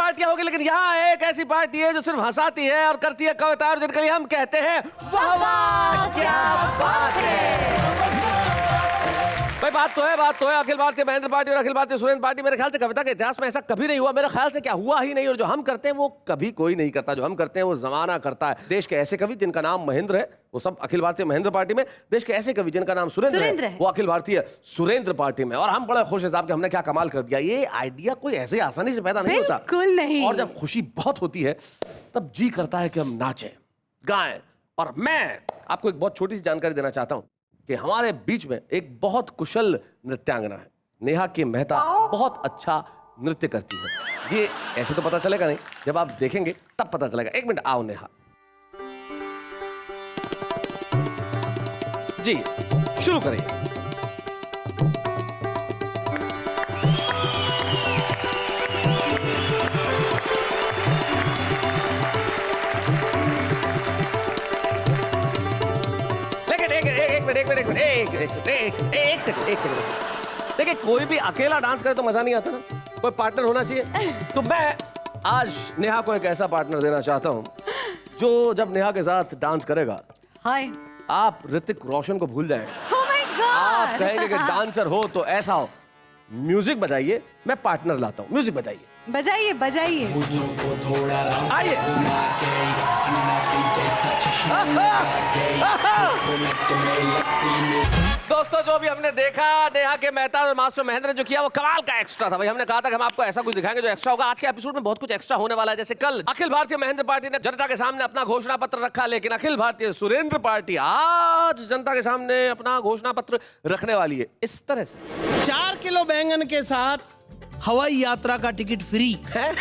पार्टियां होगी, लेकिन यहाँ एक ऐसी पार्टी है जो सिर्फ हंसाती है और करती है कविता, और जिनके लिए हम कहते हैं वाह वाह क्या बात है। भाई बात तो है अखिल भारतीय महेंद्र पार्टी और अखिल भारतीय सुरेंद्र पार्टी, मेरे ख्याल से कविता के इतिहास में ऐसा कभी नहीं हुआ, मेरे ख्याल से क्या हुआ ही नहीं। और जो हम करते हैं वो कभी कोई नहीं करता, जो हम करते हैं वो जमाना करता है। देश के ऐसे कवि जिनका नाम महेंद्र है वो सब अखिल भारतीय महेंद्र पार्टी में, देश के ऐसे कवि जिनका नाम सुरेंद्र है वो अखिल भारतीय सुरेंद्र पार्टी में। और हम बड़े खुश हैं साहब कि हमने क्या कमाल कर दिया। ये आइडिया कोई ऐसे आसानी से पैदा नहीं होता, बिल्कुल नहीं। और जब खुशी बहुत होती है तब जी करता है कि हम नाचें गाएं। और मैं आपको एक बहुत छोटी सी जानकारी देना चाहता हूं कि हमारे बीच में एक बहुत कुशल नृत्यांगना है, नेहा के मेहता, बहुत अच्छा नृत्य करती है। ये ऐसे तो पता चलेगा नहीं, जब आप देखेंगे तब पता चलेगा। एक मिनट, आओ नेहा जी, शुरू करिए। एक सेकंड। देखिए, कोई भी अकेला डांस करे तो मजा नहीं आता ना, कोई पार्टनर होना चाहिए। तो मैं आज नेहा को एक ऐसा पार्टनर देना चाहता हूँ जो जब नेहा के साथ डांस करेगा, हाय, आप ऋतिक रोशन को भूल जाएंगे। Oh my God! आप कहेंगे कि डांसर हो तो ऐसा हो। म्यूजिक बजाइए, मैं पार्टनर लाता हूँ। म्यूजिक बजाइए, बजाइए बजाइए। आइए। दोस्तों, जो भी हमने देखा नेहा के मेहता और मास्टर महेंद्र ने जो किया वो कमाल का एक्स्ट्रा था। भाई हमने कहा था कि हम आपको ऐसा कुछ दिखाएंगे जो एक्स्ट्रा होगा। आज के एपिसोड में बहुत कुछ एक्स्ट्रा होने वाला है। जैसे कल अखिल भारतीय महेंद्र पार्टी ने जनता के सामने अपना घोषणा पत्र रखा, लेकिन अखिल भारतीय सुरेंद्र पार्टी आज जनता के सामने अपना घोषणा पत्र रखने वाली है इस तरह से। 4 किलो बैंगन के साथ हवाई यात्रा का टिकट फ्री है।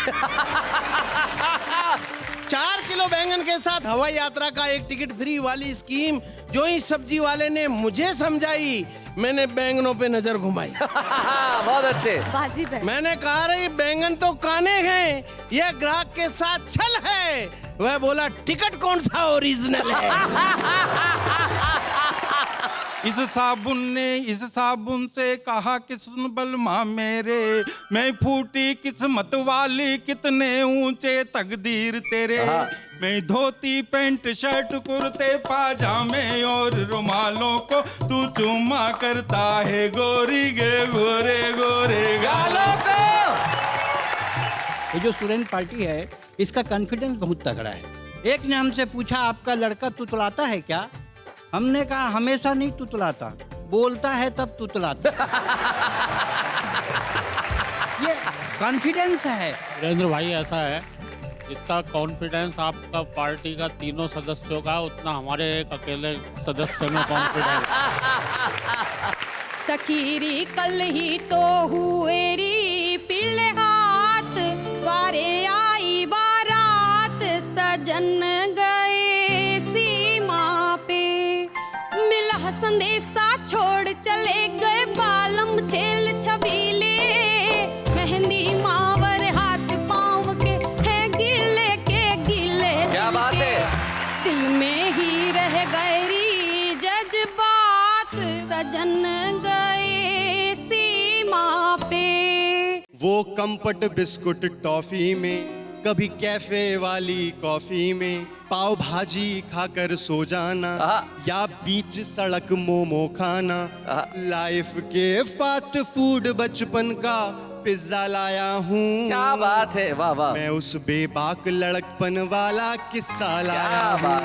4 किलो बैंगन के साथ हवाई यात्रा का एक टिकट फ्री वाली स्कीम जो इस सब्जी वाले ने मुझे समझाई, मैंने बैंगनों पे नजर घुमाई। बहुत अच्छे। मैंने कहा रही बैंगन तो काने हैं, यह ग्राहक के साथ छल है। वह बोला टिकट कौन सा ओरिजिनल है। इस साबुन से कहा कि सुन बलमा मेरे, मैं फूटी किस्मत वाली, कितने ऊंचे तकदीर तेरे। मैं धोती पैंट शर्ट कुर्ते पाजामे और रुमालों को तू चुम्मा करता है गोरी गे गोरे गोरे गालों को। ये जो सुरेंद्र पार्टी है इसका कॉन्फिडेंस बहुत तगड़ा है। एक ने हमसे पूछा आपका लड़का तुतलाता है क्या? हमने कहा हमेशा नहीं तुतलाता, बोलता है तब तुतलाता। ये कॉन्फिडेंस है। सुरेंद्र भाई, ऐसा है जितना कॉन्फिडेंस आपका पार्टी का तीनों सदस्यों का, उतना हमारे एक अकेले सदस्य में कॉन्फिडेंस। सखीरी कल ही तो हुए री पीले हाथ, वारे आई बारात, सजन गए सीमा पे, मिला संदेशा छोड़ चले गए बालम छेल छबीले, मेहंदी मावर हाथ पाँव के है गीले के गीले, क्या बात है? दिल में ही रह गई जज्बात, सजन गए सीमा पे। वो कंपट बिस्कुट टॉफी में, कभी कैफे वाली कॉफी में, पाव भाजी खाकर सो जाना, या बीच सड़क मोमो खाना, लाइफ के फास्ट फूड बचपन का पिज्जा लाया हूँ। क्या बात है, वाह वाह। मैं उस बेबाक लड़कपन वाला किस्सा लाया हूँ।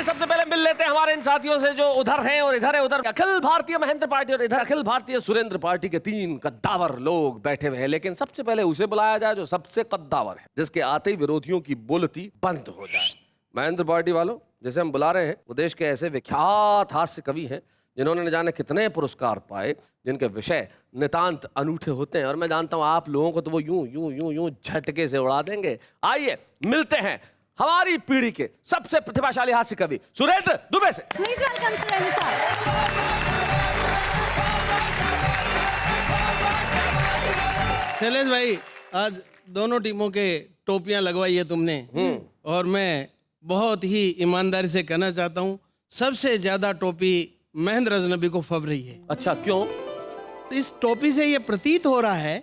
सबसे पहले मिल लेते हैं हमारे इन साथियों से जो उधर हैं और इधर है। उधर अखिल भारतीय महेंद्र पार्टी और इधर अखिल भारतीय सुरेंद्र पार्टी के 3 कद्दावर लोग बैठे हुए हैं। लेकिन सबसे पहले उसे बुलाया जाए जो सबसे कद्दावर है, जिसके आते ही विरोधियों की बोलती बंद हो जाए। महेंद्र पार्टी वालों, जैसे हम बुला रहे हैं, वो देश के ऐसे विख्यात हास्य कवि हैं जिन्होंने न जाने कितने पुरस्कार पाए, जिनके विषय नितांत अनूठे होते हैं। और मैं जानता हूँ आप लोगों को तो वो यूं यूं यूं यूं झटके से उड़ा देंगे। आइए मिलते हैं हमारी पीढ़ी के सबसे प्रतिभाशाली हास्य कवि सुरेंद्र दुबे से। प्लीज वेलकम सुरेंद्र साहब। शैलेश भाई, आज दोनों टीमों के टोपियां लगवाई है तुमने, और मैं बहुत ही ईमानदारी से कहना चाहता हूँ सबसे ज्यादा टोपी महेंद्र अजनबी को फब रही है। अच्छा, क्यों? इस टोपी से ये प्रतीत हो रहा है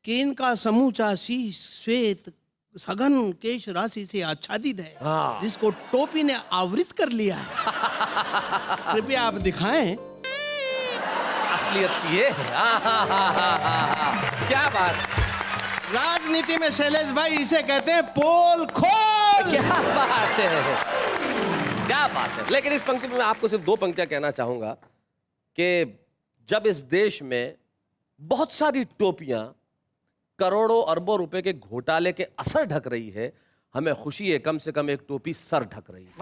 कि इनका समूचा शीश श्वेत सघन केश राशि से आच्छादित है, हाँ। जिसको टोपी ने आवृत कर लिया है। कृपया आप दिखाएं। असलियत की है। क्या बात, राजनीति में शैलेश भाई इसे कहते हैं पोल खोल। क्या बात है, क्या बात है। लेकिन इस पंक्ति में मैं आपको सिर्फ 2 पंक्तियां कहना चाहूंगा कि जब इस देश में बहुत सारी टोपियां करोड़ों अरबों रुपए के घोटाले के असर ढक रही है, हमें खुशी है कम से कम एक टोपी सर ढक रही है।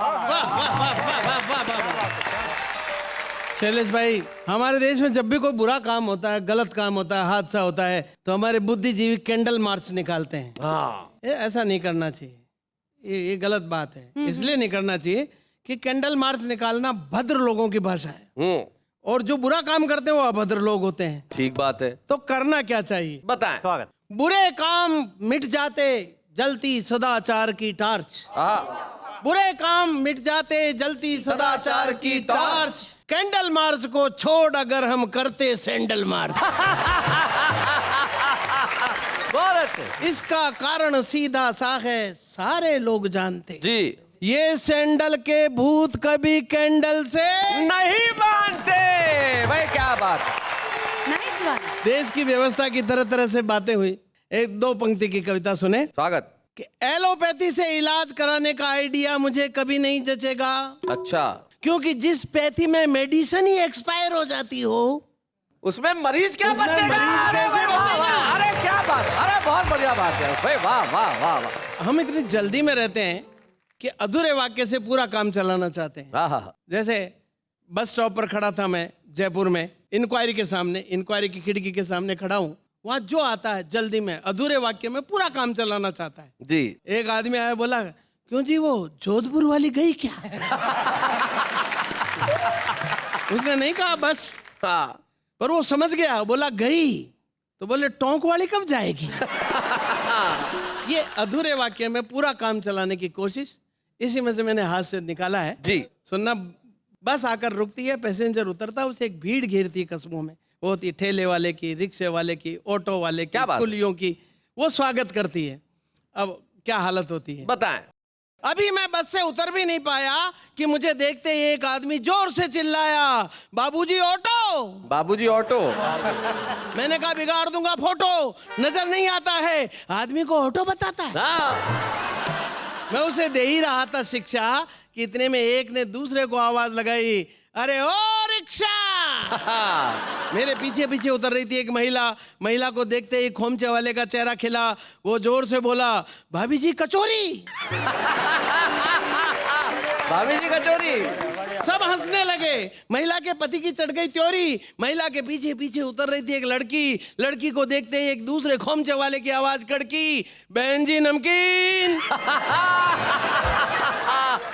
शैलेश भाई, हमारे देश में जब भी कोई बुरा काम होता है, गलत काम होता है, हादसा होता है, तो हमारे बुद्धिजीवी कैंडल मार्च निकालते हैं। हाँ, ऐसा नहीं करना चाहिए, ये गलत बात है। इसलिए नहीं करना चाहिए कि कैंडल मार्च निकालना भद्र लोगों की भाषा है, और जो बुरा काम करते हैं वो अभद्र लोग होते हैं। ठीक बात है। तो करना क्या चाहिए बताएं। स्वागत। बुरे काम मिट जाते जलती सदाचार की टार्च। बुरे काम मिट जाते जलती सदाचार की टार्च। कैंडल मार्च को छोड़ अगर हम करते सैंडल मार्च। बहुत अच्छे। इसका कारण सीधा सा है, सारे लोग जानते जी, ये सैंडल के भूत कभी कैंडल से नहीं मानते। भाई क्या बात है। Nice one. देश की व्यवस्था की तरह तरह से बातें हुई। 1-2 पंक्ति की कविता सुने। स्वागत। कि एलोपैथी से इलाज कराने का आइडिया मुझे कभी नहीं जचेगा, अच्छा, क्योंकि जिस पैथी में मेडिसिन ही एक्सपायर हो जाती हो, उसमें मरीज क्या उसमें बचेगा? मरीज कैसे अरे वाह, बचेगा? वाह, अरे क्या बात, अरे बहुत बढ़िया बात है भाई, वाह वाह वाह वाह। हम इतनी जल्दी में रहते हैं कि अधूरे वाक्य से पूरा काम चलाना चाहते हैं। हाँ हाँ। जैसे बस स्टॉप पर खड़ा था मैं जयपुर में, इंक्वायरी के सामने, इंक्वायरी की खिड़की के सामने खड़ा हूँ। वहां जो आता है जल्दी में अधूरे वाक्य में पूरा काम चलाना चाहता है जी। एक आदमी आया, बोला क्यों जी वो जोधपुर वाली गई क्या? उसने नहीं कहा बस, हाँ, पर वो समझ गया, बोला गई, तो बोले टोंक वाली कब जाएगी? ये अधूरे वाक्य में पूरा काम चलाने की कोशिश, इसी में से मैंने हाथ से निकाला है जी। सुनना। बस आकर रुकती है, पैसेंजर उतरता है, उसे एक भीड़ घेरती है कस्बों में। वो होती ठेले वाले की, रिक्शे वाले की, ऑटो वाले की, कुलियों की, वो स्वागत करती है। अब क्या हालत होती है बताएं। अभी मैं बस से उतर भी नहीं पाया कि मुझे देखते ही एक आदमी जोर से चिल्लाया, बाबूजी ऑटो। बाबूजी ऑटो। मैंने कहा बिगाड़ दूंगा फोटो, नजर नहीं आता है, आदमी को ऑटो बताता है। हाँ। मैं उसे दे ही रहा था शिक्षा कि इतने में एक ने दूसरे को आवाज लगाई, अरे ओ रिक्शा। मेरे पीछे पीछे उतर रही थी एक महिला को देखते ही खोमचे वाले का चेहरा खिला। वो जोर से बोला, भाभी जी कचौरी। भाभी जी कचौरी। सब हंसने लगे। महिला के पति की चढ़ गई त्योरी। महिला के पीछे पीछे उतर रही थी एक लड़की को देखते ही एक दूसरे खोमचे वाले की आवाज कड़की, बहन जी नमकीन।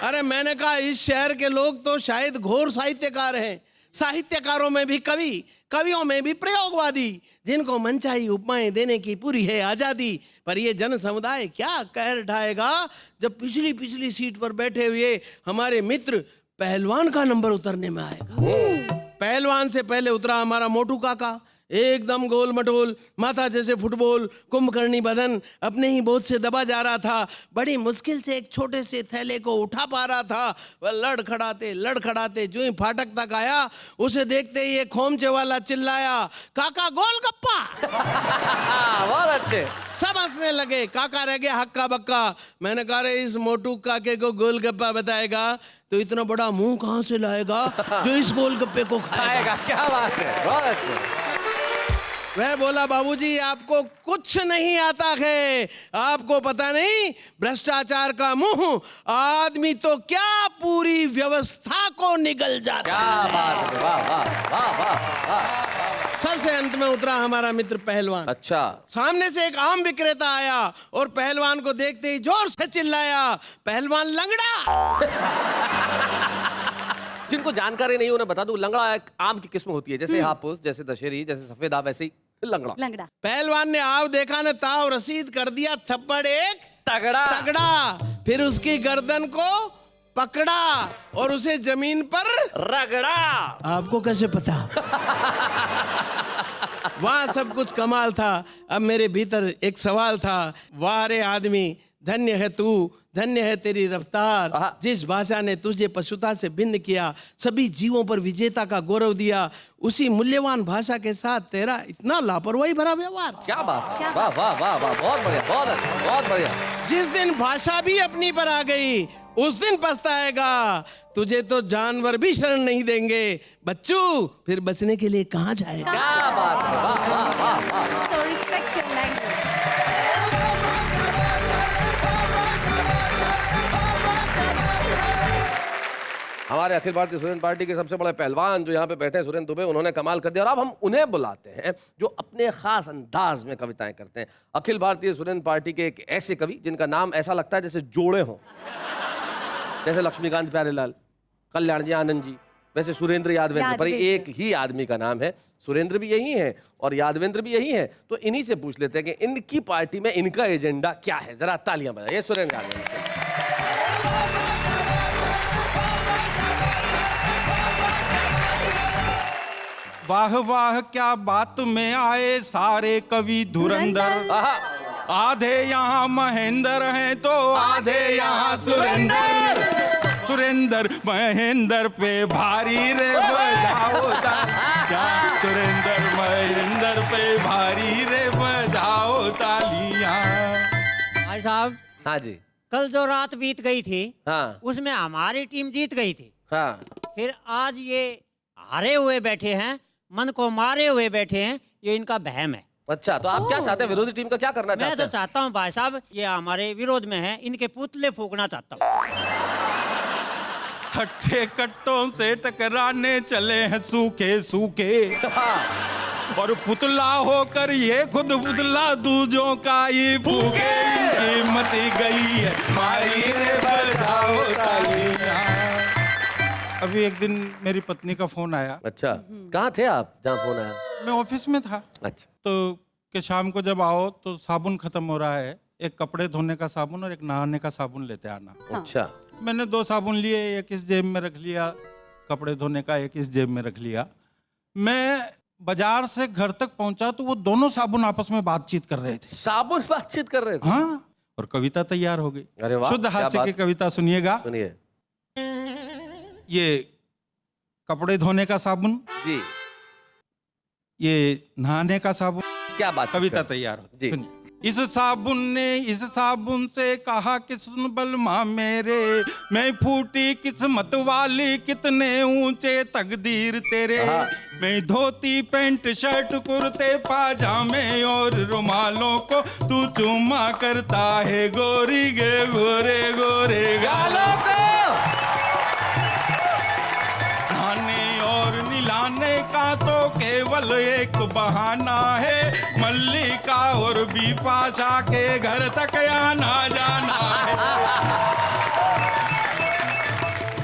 अरे मैंने कहा इस शहर के लोग तो शायद घोर साहित्यकार हैं। साहित्यकारों में भी कवि, कवियों में भी प्रयोगवादी, जिनको मनचाही उपमाएं देने की पूरी है आजादी। पर ये जन समुदाय क्या कहर ढाएगा जब पिछली सीट पर बैठे हुए हमारे मित्र पहलवान का नंबर उतरने में आएगा। पहलवान से पहले उतरा हमारा मोटू काका, एकदम गोल मटोल, माथा जैसे फुटबॉल, कुंभकर्णी बदन, अपने ही बोझ से दबा जा रहा था। बड़ी मुश्किल से एक छोटे से थैले को उठा पा रहा था। वह लड़खड़ाते जो ही फाटक तक आया, उसे देखते ही एक खोमचे वाला चिल्लाया, काका गोलगप्पा। बहुत अच्छे। सब हंसने लगे। काका रह गया हक्का बक्का। मैंने कहा रे इस मोटू काके को गोलगप्पा बताएगा तो इतना बड़ा मुंह कहां से लाएगा जो इस गोलगप्पे को खाएगा। क्या बात है, बहुत अच्छे। वह बोला, बाबूजी आपको कुछ नहीं आता है, आपको पता नहीं भ्रष्टाचार का मुंह आदमी तो क्या पूरी व्यवस्था को निगल जाता है। क्या बात है, वाह वाह वाह वाह वाह। सबसे अंत में उतरा हमारा मित्र पहलवान। अच्छा। सामने से एक आम विक्रेता आया और पहलवान को देखते ही जोर से चिल्लाया, पहलवान लंगड़ा। जिनको जानकारी नहीं उन्हें बता दूं, लंगड़ा एक आम की किस्म होती है, जैसे हापुस, जैसे दशहरी, जैसे सफेदा, वैसे ही लंगड़ा। पहलवान ने आव देखा ने ताव रसीद कर दिया थप्पड़ एक तगड़ा। फिर उसकी गर्दन को पकड़ा और उसे जमीन पर रगड़ा। आपको कैसे पता? वहां सब कुछ कमाल था। अब मेरे भीतर एक सवाल था, वाह रे आदमी, धन्य है तू, धन्य है तेरी रफ्तार, जिस भाषा ने तुझे पशुता से भिन्न किया, सभी जीवों पर विजेता का गौरव दिया, उसी मूल्यवान भाषा के साथ तेरा इतना लापरवाही भरा व्यवहार। क्या बात है, वाह वाह वाह वाह, बहुत बढ़िया, बहुत अच्छा, बहुत बढ़िया। जिस दिन भाषा भी अपनी पर आ गई उस दिन पछताएगा, तुझे तो जानवर भी शरण नहीं देंगे बच्चू, फिर बचने के लिए कहाँ जाएगा? क्या बात है, वाह वाह वाह वाह। So respect your language. हमारे अखिल भारतीय सुरेंद्र पार्टी के सबसे बड़े पहलवान जो यहाँ पे बैठे हैं, सुरेंद्र दुबे, उन्होंने कमाल कर दिया। और अब हम उन्हें बुलाते हैं जो अपने खास अंदाज में कविताएं करते हैं। अखिल भारतीय सुरेंद्र पार्टी के एक ऐसे कवि जिनका नाम ऐसा लगता है जैसे जोड़े हों, जैसे लक्ष्मीकांत प्यारेलाल, कल्याण जी आनंद जी, वैसे सुरेंद्र यादवेंद्र, पर एक ही आदमी का नाम है। सुरेंद्र भी यही है और यादवेंद्र भी यही है। तो इन्हीं से पूछ लेते हैं कि इनकी पार्टी में इनका एजेंडा क्या है। जरा तालियां बजाइए सुरेंद्र यादवेंद्र। वाह वाह क्या बात में आए सारे कवि धुरंधर, आधे यहाँ महेंद्र हैं तो आधे यहाँ सुरेंद्र, सुरेंद्र महेंद्र पे भारी रे बजाओ तालियां, सुरेंद्र महेंद्र पे भारी रे बजाओ तालियां। भाई साहब, हाँ जी, कल जो रात बीत गई थी, हाँ उसमें हमारी टीम जीत गई थी। हाँ, फिर आज ये हारे हुए बैठे हैं, मन को मारे हुए बैठे हैं, ये इनका वहम है। अच्छा, तो आप क्या चाहते हैं? विरोधी टीम का क्या करना मैं चाहते तो हैं? चाहता हूँ भाई साहब, ये हमारे विरोध में है, इनके पुतले फूकना चाहता हूँ। हट्टे कट्टों से टकराने चले हैं सूखे सूखे, और पुतला होकर ये खुद पुतला दूजों का ही फूके, इनकी मती गई है मारी रे बजाओ तालियां। अभी एक दिन मेरी पत्नी का फोन आया। अच्छा, कहाँ थे आप जहाँ फोन आया? मैं ऑफिस में था। अच्छा, तो कि शाम को जब आओ तो साबुन खत्म हो रहा है, एक कपड़े धोने का साबुन और एक नहाने का साबुन लेते आना। अच्छा, मैंने 2 साबुन लिए, एक इस जेब में रख लिया कपड़े धोने का, एक इस जेब में रख लिया। मैं बाजार से घर तक पहुंचा तो वो दोनों साबुन आपस में बातचीत कर रहे थे। साबुन बातचीत कर रहे थे? हाँ, और कविता तैयार हो गई। अरे वाह, शुद्ध क्या हास्य बात। की कविता सुनिएगा। सुनिए। ये कपड़े धोने का साबुन, जी, ये नहाने का साबुन, क्या बात। कविता तैयार हो। जी। सुनिए। इस साबुन ने इस साबुन से कहा कि सुन बलमा मेरे, मैं फूटी किस्मत वाली, कितने ऊंचे तकदीर तेरे, मैं धोती पैंट शर्ट कुर्ते पाजामे और रुमालों को तू चुम्मा करता है गोरी गे गोरे गोरे गालों को, नहाने और निलाने का तो केवल एक बहाना है, मल्लिका और बिपाशा के घर तक आना जाना है।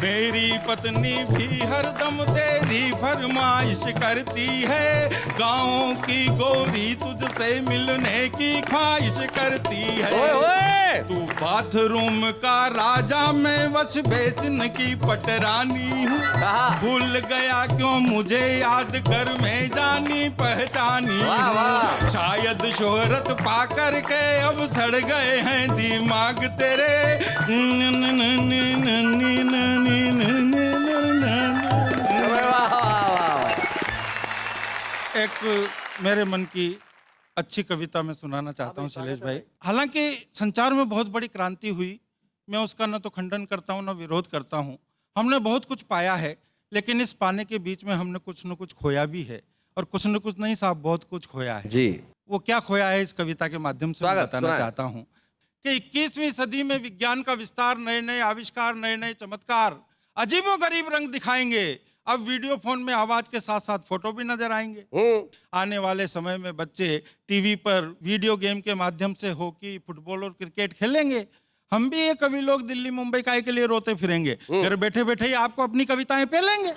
मेरी पत्नी भी हरदम तेरी फरमाइश करती है, गाँव की गोरी तुझसे मिलने की ख्वाहिश करती है। ओए ओए! तू बाथरूम का राजा, मैं बस बेसिन की पटरानी हूँ, भूल गया क्यों मुझे याद कर, मैं जानी पहचानी हूँ, शायद शोहरत पा कर के अब सड़ गए हैं दिमाग तेरे। एक मेरे मन की अच्छी कविता मैं सुनाना चाहता हूँ शैलेश भाई। हालांकि संचार में बहुत बड़ी क्रांति हुई, मैं उसका न तो खंडन करता हूँ न विरोध करता हूँ। हमने बहुत कुछ पाया है, लेकिन इस पाने के बीच में हमने कुछ न कुछ खोया भी है, और कुछ न कुछ नहीं साहब, बहुत कुछ खोया है जी। वो क्या खोया है इस कविता के माध्यम से मैं बताना चाहता हूँ कि 21वीं सदी में विज्ञान का विस्तार, नए नए आविष्कार, नए नए चमत्कार, अजीबोगरीब रंग दिखाएंगे। अब वीडियो फोन में आवाज के साथ साथ फोटो भी नजर आएंगे। आने वाले समय में बच्चे टीवी पर वीडियो गेम के माध्यम से हॉकी, फुटबॉल और क्रिकेट खेलेंगे। हम भी ये कवि लोग दिल्ली मुंबई काय के लिए रोते फिरेंगे, घर बैठे बैठे ही आपको अपनी कविताएं पेलेंगे।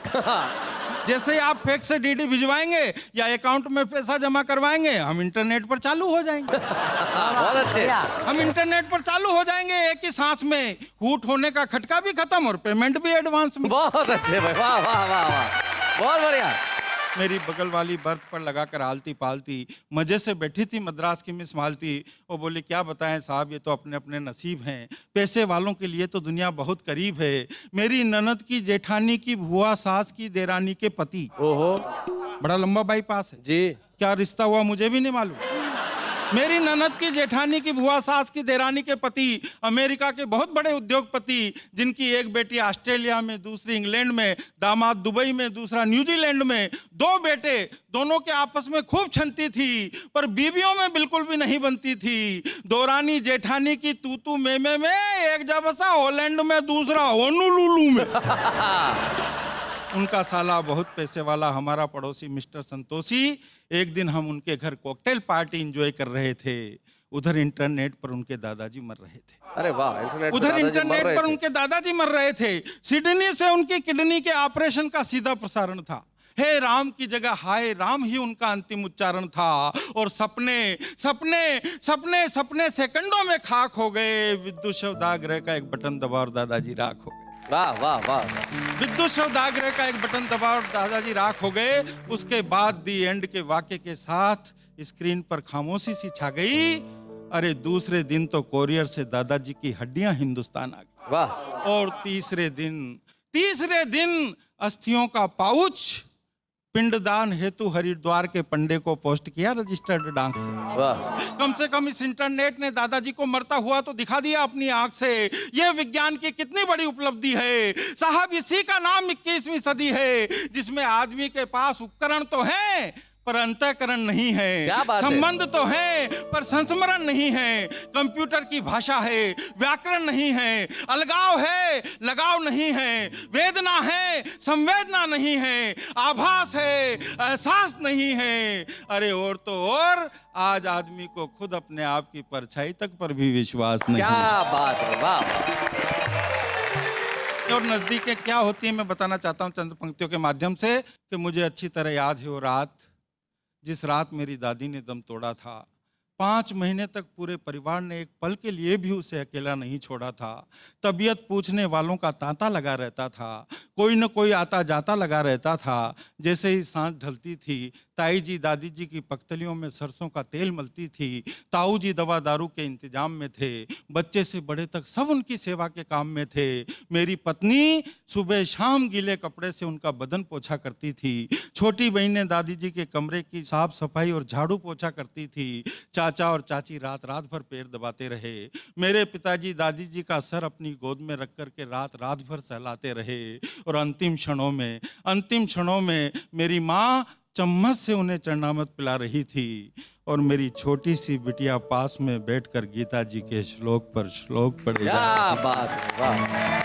जैसे ही आप फेक से डीडी भिजवाएंगे या अकाउंट में पैसा जमा करवाएंगे, हम इंटरनेट पर चालू हो जाएंगे। बहुत अच्छे। हम इंटरनेट पर चालू हो जाएंगे एक ही सांस में, हूट होने का खटका भी खत्म और पेमेंट भी एडवांस में। बहुत अच्छे भाई, वाह वाह वाह वाह, बहुत बढ़िया। मेरी बगल वाली बर्थ पर लगाकर आलती पालती मजे से बैठी थी मद्रास की मिस मालती। वो बोली क्या बताएं साहब, ये तो अपने अपने नसीब हैं, पैसे वालों के लिए तो दुनिया बहुत करीब है। मेरी ननद की जेठानी की भुआ सास की देरानी के पति। ओहो, बड़ा लंबा बाईपास है जी। क्या रिश्ता हुआ मुझे भी नहीं मालूम। मेरी ननद की जेठानी की भुआ सास की देरानी के पति अमेरिका के बहुत बड़े उद्योगपति, जिनकी एक बेटी ऑस्ट्रेलिया में, दूसरी इंग्लैंड में, दामाद दुबई में, दूसरा न्यूजीलैंड में। 2 बेटे, दोनों के आपस में खूब छनती थी पर बीवियों में बिल्कुल भी नहीं बनती थी। दोरानी जेठानी की तूतू मेमे में, एक जबसा हॉलैंड में, दूसरा होनोलुलु में। उनका साला बहुत पैसे वाला हमारा पड़ोसी मिस्टर संतोषी। एक दिन हम उनके घर कॉकटेल पार्टी एंजॉय कर रहे थे, उधर इंटरनेट पर उनके दादाजी मर रहे थे। अरे वाह, इंटरनेट उधर इंटरनेट पर उनके दादाजी मर रहे थे। सिडनी से उनकी किडनी के ऑपरेशन का सीधा प्रसारण था। हे राम की जगह हाय राम ही उनका अंतिम उच्चारण था। और सपने सपने सपने सपने सेकंडों में खाक हो गए। विद्युत शवदाग्रह का एक बटन दबा और दादाजी राख हो गए। वाह वाह वाह। विद्युत शवदाग्रह का एक बटन दबा और दादाजी राख हो गए। उसके बाद दी एंड के वाक्य के साथ स्क्रीन पर खामोशी सी छा गई। अरे दूसरे दिन तो कोरियर से दादाजी की हड्डियां हिंदुस्तान आ गई। वाह। और तीसरे दिन अस्थियों का पाउच पिंडदान हेतु हरिद्वार के पंडे को पोस्ट किया रजिस्टर्ड डाक से। वाह। कम से कम इस इंटरनेट ने दादाजी को मरता हुआ तो दिखा दिया अपनी आंख से। यह विज्ञान की कितनी बड़ी उपलब्धि है साहब। इसी का नाम 21वीं सदी है, जिसमें आदमी के पास उपकरण तो हैं पर अंतःकरण नहीं है। क्या बात है? संबंध तो है पर संस्मरण नहीं है। कंप्यूटर की भाषा है, व्याकरण नहीं है। अलगाव है, लगाव नहीं है। वेदना है, संवेदना नहीं है। आभास है, एहसास नहीं है। अरे और तो और आज आदमी को खुद अपने आप की परछाई तक पर भी विश्वास नहीं। क्या बात है, वाह। और नजदीकें क्या होती है मैं बताना चाहता हूँ चंद पंक्तियों के माध्यम से कि मुझे अच्छी तरह याद है वो रात, जिस रात मेरी दादी ने दम तोड़ा था। 5 महीने तक पूरे परिवार ने एक पल के लिए भी उसे अकेला नहीं छोड़ा था। तबीयत पूछने वालों का तांता लगा रहता था, कोई न कोई आता जाता लगा रहता था। जैसे ही सांझ ढलती थी, ताई जी दादी जी की पख्तलियों में सरसों का तेल मलती थी। ताऊ जी दवा दारू के इंतजाम में थे। बच्चे से बड़े तक सब उनकी सेवा के काम में थे। मेरी पत्नी सुबह शाम गीले कपड़े से उनका बदन पोछा करती थी। छोटी बहनें दादी जी के कमरे की साफ सफाई और झाड़ू पोछा करती थी। चाचा और चाची रात रात भर पैर दबाते रहे। मेरे पिताजी दादी जी का सर अपनी गोद में रख कर के रात रात भर सहलाते रहे। और अंतिम क्षणों में मेरी माँ चम्मच से उन्हें चरणामृत पिला रही थी और मेरी छोटी सी बिटिया पास में बैठकर गीता जी के श्लोक पर श्लोक पढ़े। क्या बात है, वाह।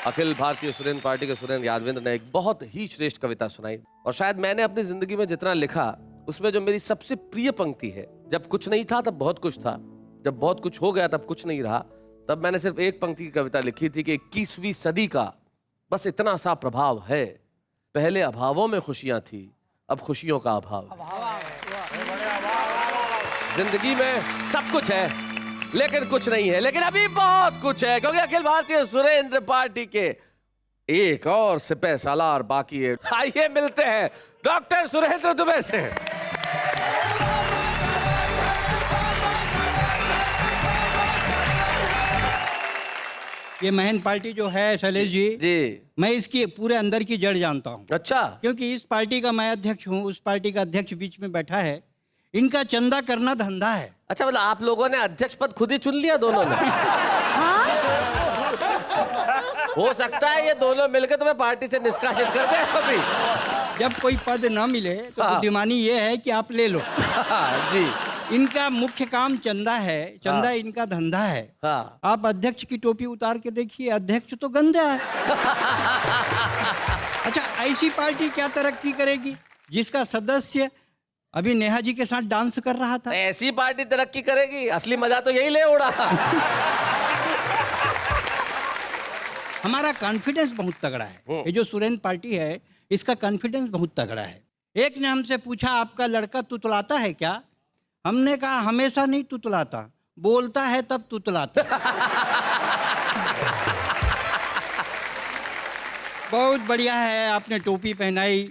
अखिल भारतीय सुरेंद्र पार्टी के सुरेंद्र यादवेंद्र ने एक बहुत ही श्रेष्ठ कविता सुनाई और शायद मैंने अपनी जिंदगी में जितना लिखा उसमें जो मेरी सबसे प्रिय पंक्ति है, जब कुछ नहीं था तब बहुत कुछ था, जब बहुत कुछ हो गया तब कुछ नहीं रहा, तब मैंने सिर्फ एक पंक्ति की कविता लिखी थी कि 21वीं सदी का बस इतना सा प्रभाव है, पहले अभावों में खुशियां थी, अब खुशियों का अभाव। जिंदगी में सब कुछ है लेकिन कुछ नहीं है, लेकिन अभी बहुत कुछ है, क्योंकि अखिल भारतीय सुरेंद्र पार्टी के एक और सिपह सालार बाकी है। आइए मिलते हैं डॉक्टर सुरेंद्र दुबे से। ये महंत पार्टी जो है शैलेश जी, मैं इसकी पूरे अंदर की जड़ जानता हूँ। अच्छा। क्योंकि इस पार्टी का मैं अध्यक्ष हूँ, उस पार्टी का अध्यक्ष बीच में बैठा है। इनका चंदा करना धंधा है। अच्छा, मतलब आप लोगों ने अध्यक्ष पद खुद ही चुन लिया दोनों ने? हो सकता है ये दोनों मिलकर तुम्हें पार्टी से निष्कासित कर दे अभी। जब कोई पद ना मिले तो बुद्धिमानी ये है कि आप ले लो। जी। इनका मुख्य काम चंदा है, चंदा इनका धंधा है। आप अध्यक्ष की टोपी उतार के देखिए, अध्यक्ष तो गंदा है। अच्छा, ऐसी पार्टी क्या तरक्की करेगी जिसका सदस्य अभी नेहा जी के साथ डांस कर रहा था। ऐसी पार्टी तरक्की करेगी, असली मजा तो यही ले उड़ा। हमारा कॉन्फिडेंस बहुत तगड़ा है। ये जो सुरेंद्र पार्टी है, इसका कॉन्फिडेंस बहुत तगड़ा है। एक ने हमसे पूछा, आपका लड़का तुतलाता है क्या? हमने कहा हमेशा नहीं तुतलाता, बोलता है तब तुतलाता। बहुत बढ़िया है, आपने टोपी पहनाई।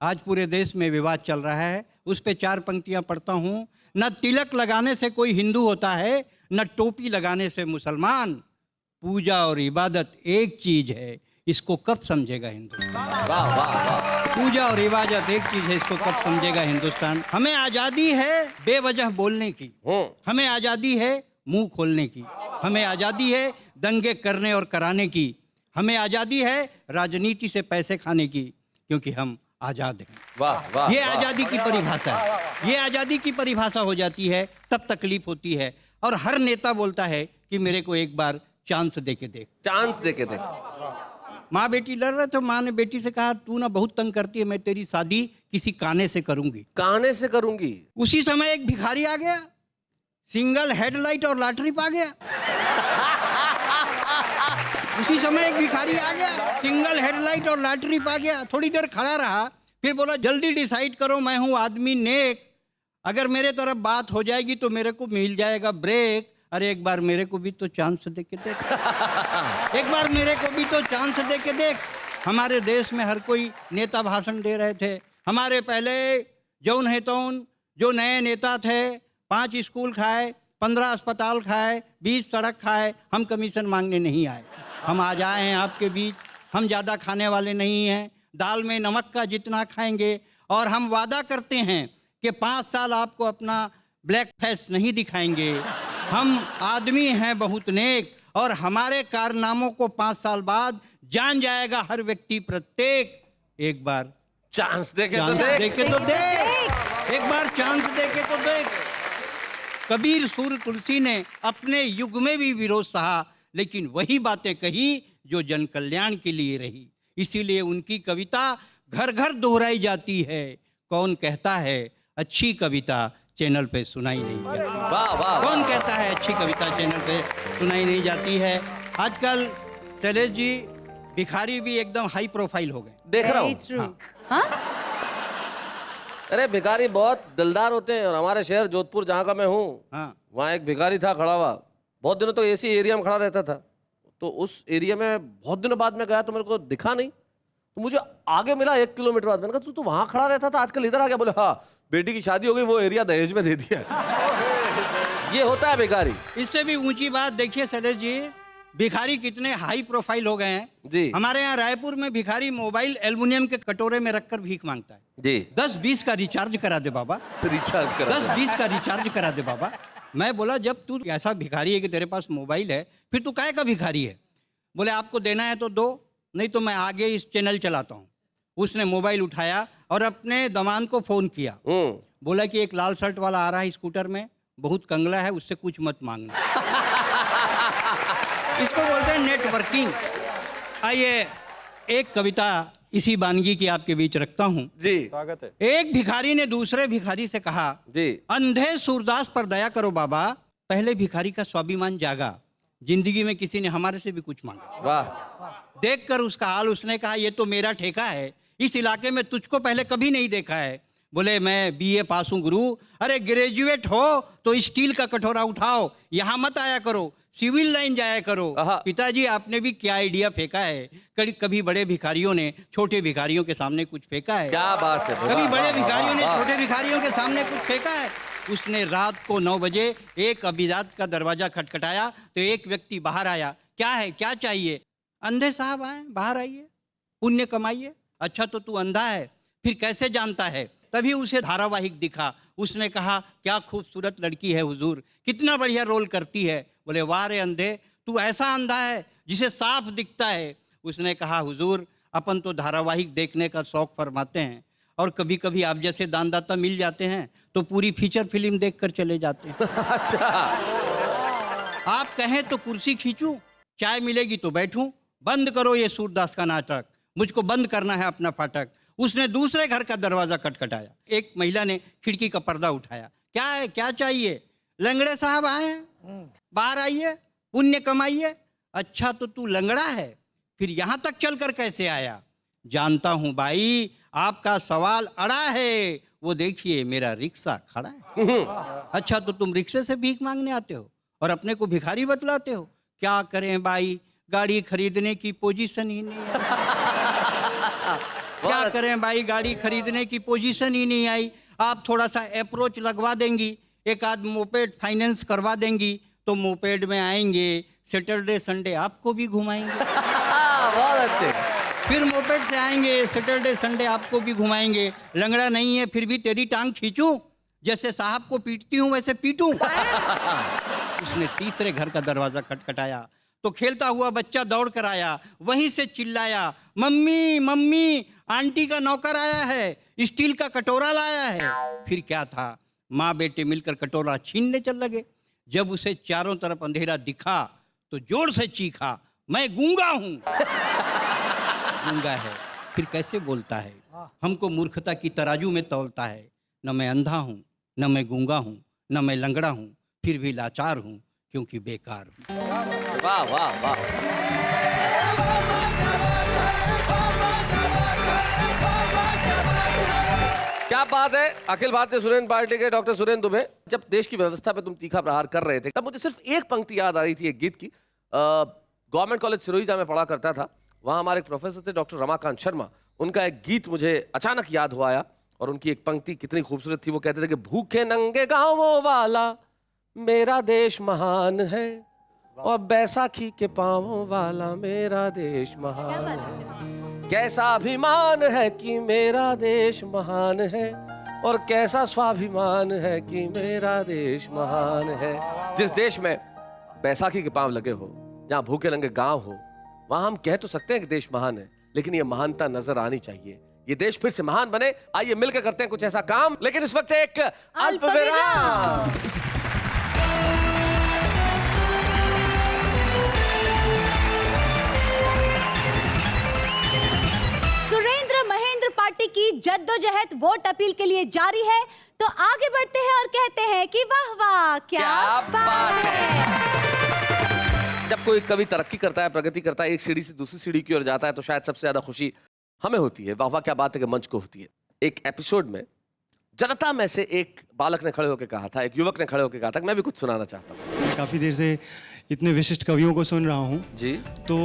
आज पूरे देश में विवाद चल रहा है, उस पे 4 पंक्तियां पढ़ता हूँ। न तिलक लगाने से कोई हिंदू होता है, न टोपी लगाने से मुसलमान। पूजा और इबादत एक चीज है, इसको कब समझेगा हिंदुस्तान? वाह वाह वाह। पूजा और इबादत एक चीज है, इसको कब समझेगा हिंदुस्तान? हमें आजादी है बेवजह बोलने की, हमें आजादी है मुंह खोलने की, हमें आजादी है दंगे करने और कराने की, हमें आजादी है राजनीति से पैसे खाने की, क्योंकि हम आजाद हैं। वाह वाह। ये आजादी की परिभाषा है। ये आजादी की परिभाषा हो जाती है तब तकलीफ होती है। और हर नेता बोलता है कि मेरे को एक बार चांस दे के देख। चांस दे के देख। माँ बेटी लड़ रहे थे, माँ ने बेटी से कहा, तू ना बहुत तंग करती है, मैं तेरी शादी किसी काने से करूंगी। काने से करूंगी। उसी समय एक भिखारी आ गया, सिंगल हेडलाइट और लॉटरी पा गया। उसी समय एक भिखारी आ गया, सिंगल हेडलाइट और लॉटरी पा गया। थोड़ी देर खड़ा रहा, फिर बोला, जल्दी डिसाइड करो, मैं हूं आदमी नेक, अगर मेरे तरफ बात हो जाएगी तो मेरे को मिल जाएगा ब्रेक। अरे एक बार मेरे को भी तो चांस दे के देख। एक बार मेरे को भी तो चांस दे के देख। हमारे देश में हर कोई नेता भाषण दे रहे थे। हमारे पहले जौन है तौन जो नए नेता थे, 5 स्कूल खाए, 15 अस्पताल खाए, 20 सड़क खाए। हम कमीशन मांगने नहीं आए, हम आज आए हैं आपके बीच। हम ज़्यादा खाने वाले नहीं हैं, दाल में नमक का जितना खाएंगे। और हम वादा करते हैं कि 5 साल आपको अपना ब्लैक फेस नहीं दिखाएंगे। हम आदमी हैं बहुत नेक, और हमारे कारनामों को 5 साल बाद जान जाएगा हर व्यक्ति प्रत्येक। एक बार चांस दे के चांस दे के तो देख, एक बार चांस दे के तो देख। कबीर सूर्य तुलसी ने अपने युग में भी विरोध सहा, लेकिन वही बातें कही जो जन कल्याण के लिए रही। इसीलिए उनकी कविता घर घर दोहराई जाती है। कौन कहता है अच्छी कविता चैनल पे सुनाई नहीं जाती? वाह वाह। कौन कहता है अच्छी कविता चैनल पे सुनाई नहीं जाती है? आजकल शैलेश जी, भिखारी भी एकदम हाई प्रोफाइल हो गए। देख रहा Very हूँ। true. हाँ? अरे भिखारी बहुत दिलदार होते हैं। और हमारे शहर जोधपुर जहाँ का मैं हूँ, हाँ, वहाँ एक भिखारी था खड़ा हुआ, बहुत दिनों तक ऐसी एरिया में खड़ा रहता था। तो उस एरिया में बहुत दिनों बाद में गया तो मेरे को दिखा नहीं, तो मुझे आगे मिला 1 किलोमीटर बाद। मैंने कहा, तू तो वहाँ खड़ा रहता था, आजकल इधर आ गया? बोले, हाँ, बेटी की शादी हो गई, वो एरिया दहेज में दे दिया। ये होता है भिखारी। इससे भी ऊंची बात देखिए शैलेश जी, भिखारी कितने हाई प्रोफाइल हो गए हैं जी। हमारे यहाँ रायपुर में भिखारी मोबाइल एल्युमिनियम के कटोरे में रखकर भीख मांगता है। जी। 10-20 का रिचार्ज करा दे बाबा, रिचार्ज करा। 10-20 का रिचार्ज करा दे बाबा। मैं बोला, जब तू ऐसा भिखारी है कि तेरे पास मोबाइल है, फिर तू काहे का भिखारी है? बोले, आपको देना है तो दो, नहीं तो मैं आगे इस चैनल चलाता हूँ। उसने मोबाइल उठाया और अपने दमान को फोन किया। बोला कि एक लाल शर्ट वाला आ रहा है स्कूटर में, बहुत कंगला है, उससे कुछ मत मांगना। इसको बोलते हैं नेटवर्किंग। आइए एक कविता इसी वानगी की आपके बीच रखता हूँ जी। स्वागत है। एक भिखारी ने दूसरे भिखारी से कहा, जी। अंधे सूरदास पर दया करो बाबा। पहले भिखारी का स्वाभिमान जागा, जिंदगी में किसी ने हमारे से भी कुछ मांगा। वाह। देखकर उसका हाल उसने कहा, ये तो मेरा ठेका है, इस इलाके में तुझको पहले कभी नहीं देखा है। बोले, मैं BA पास हूँ गुरु। अरे ग्रेजुएट हो तो स्टील का कटोरा उठाओ, यहाँ मत आया करो, सिविल लाइन जाया करो। पिताजी, आपने भी क्या आइडिया फेंका है? कभी बड़े भिखारियों ने छोटे भिखारियों के सामने कुछ फेंका है? क्या बात है। कभी बड़े भिखारियों ने छोटे भिखारियों के सामने कुछ फेंका है? उसने रात को 9 बजे एक अभिजात का दरवाजा खटखटाया तो एक व्यक्ति बाहर आया। क्या है, क्या चाहिए? अंधे साहब आए, बाहर आइए, पुण्य कमाइए। अच्छा, तो तू अंधा है, फिर कैसे जानता है? तभी उसे धारावाहिक दिखा। उसने कहा, क्या खूबसूरत लड़की है हुजूर, कितना बढ़िया रोल करती है। बोले, वाह रे अंधे, तू ऐसा अंधा है जिसे साफ दिखता है। उसने कहा, हुजूर, अपन तो धारावाहिक देखने का शौक फरमाते हैं, और कभी कभी आप जैसे दानदाता मिल जाते हैं तो पूरी फीचर फिल्म देखकर चले जाते हैं। अच्छा। आप कहें तो कुर्सी खींचूं, चाय मिलेगी तो बैठूं, बंद करो ये सूरदास का नाटक, मुझको बंद करना है अपना फाटक। उसने दूसरे घर का दरवाजा खटखटाया। एक महिला ने खिड़की का पर्दा उठाया। क्या है, क्या चाहिए? लंगड़े साहब आए हैं, बाहर आइए, पुण्य कमाइए। अच्छा तो तू लंगड़ा है, फिर यहाँ तक चलकर कैसे आया? जानता हूँ भाई, आपका सवाल अड़ा है। वो देखिए मेरा रिक्शा खड़ा है। अच्छा तो तुम रिक्शे से भीख मांगने आते हो और अपने को भिखारी बतलाते हो? क्या करें भाई, गाड़ी खरीदने की पोजीशन ही नहीं है। क्या करें भाई, गाड़ी खरीदने की पोजीशन ही नहीं आई। आप थोड़ा सा अप्रोच लगवा देंगी, एक आध मोपेड फाइनेंस करवा देंगी तो मोपेड में आएंगे, सैटरडे संडे आपको भी घुमाएंगे। बहुत अच्छे। फिर मोपेड से आएंगे, सैटरडे संडे आपको भी घुमाएंगे। लंगड़ा नहीं है फिर भी तेरी टांग खींचूं, जैसे साहब को पीटती हूं वैसे पीटूं। उसने तीसरे घर का दरवाजा खटखटाया तो खेलता हुआ बच्चा दौड़ कर आया, वहीं से चिल्लाया, मम्मी मम्मी, आंटी का नौकर आया है, स्टील का कटोरा लाया है। फिर क्या था, माँ बेटे मिलकर कटोरा छीनने चल लगे। जब उसे चारों तरफ अंधेरा दिखा तो जोर से चीखा, मैं गूंगा हूं। गूंगा है फिर कैसे बोलता है? हमको मूर्खता की तराजू में तौलता है। न मैं अंधा हूं, न मैं गूंगा हूं, न मैं लंगड़ा हूं, फिर भी लाचार हूं क्योंकि बेकार हूं। वाह वाह वाह। क्या बात है। अखिल भारतीय सुरेंद्र पार्टी के डॉक्टर सुरेंद्र दुबे, जब देश की व्यवस्था पे तुम तीखा प्रहार कर रहे थे तब मुझे सिर्फ एक पंक्ति याद आ रही थी एक गीत की। गवर्नमेंट कॉलेज सिरोही में पढ़ा करता था, वहाँ हमारे एक प्रोफेसर थे डॉक्टर रमाकांत शर्मा। उनका एक गीत मुझे अचानक याद हुआ आया और उनकी एक पंक्ति कितनी खूबसूरत थी। वो कहते थे कि भूखे नंगे गाँवों वाला मेरा देश महान है और बैसाखी के पाँवों वाला मेरा देश महान है। कैसा अभिमान है कि मेरा देश महान है और कैसा स्वाभिमान है कि मेरा देश महान है। जिस देश में बैसाखी के पांव लगे हो, जहां भूखे नंगे गांव हो, वहां हम कह तो सकते हैं कि देश महान है, लेकिन ये महानता नजर आनी चाहिए। ये देश फिर से महान बने। आइए मिलकर करते हैं कुछ ऐसा काम, लेकिन इस वक्त एक अल्प विराम। सुरेंद्र महेंद्र पार्टी की जद्दोजहद वोट अपील के लिए जारी है, तो आगे बढ़ते हैं और कहते हैं कि वाह वाह क्या बात है। जब कोई कवि तरक्की करता है, प्रगति करता है, एक सीढ़ी से दूसरी सीढ़ी की ओर जाता है, तो शायद सबसे ज्यादा खुशी हमें होती है, वाह वाह क्या बात है कि मंच को होती है। एक एपिसोड में जनता में से एक बालक ने खड़े होकर कहा था, एक युवक ने खड़े होकर कहा था कि मैं भी कुछ सुनाना चाहता हूँ। काफ़ी देर से इतने विशिष्ट कवियों को सुन रहा हूँ जी, तो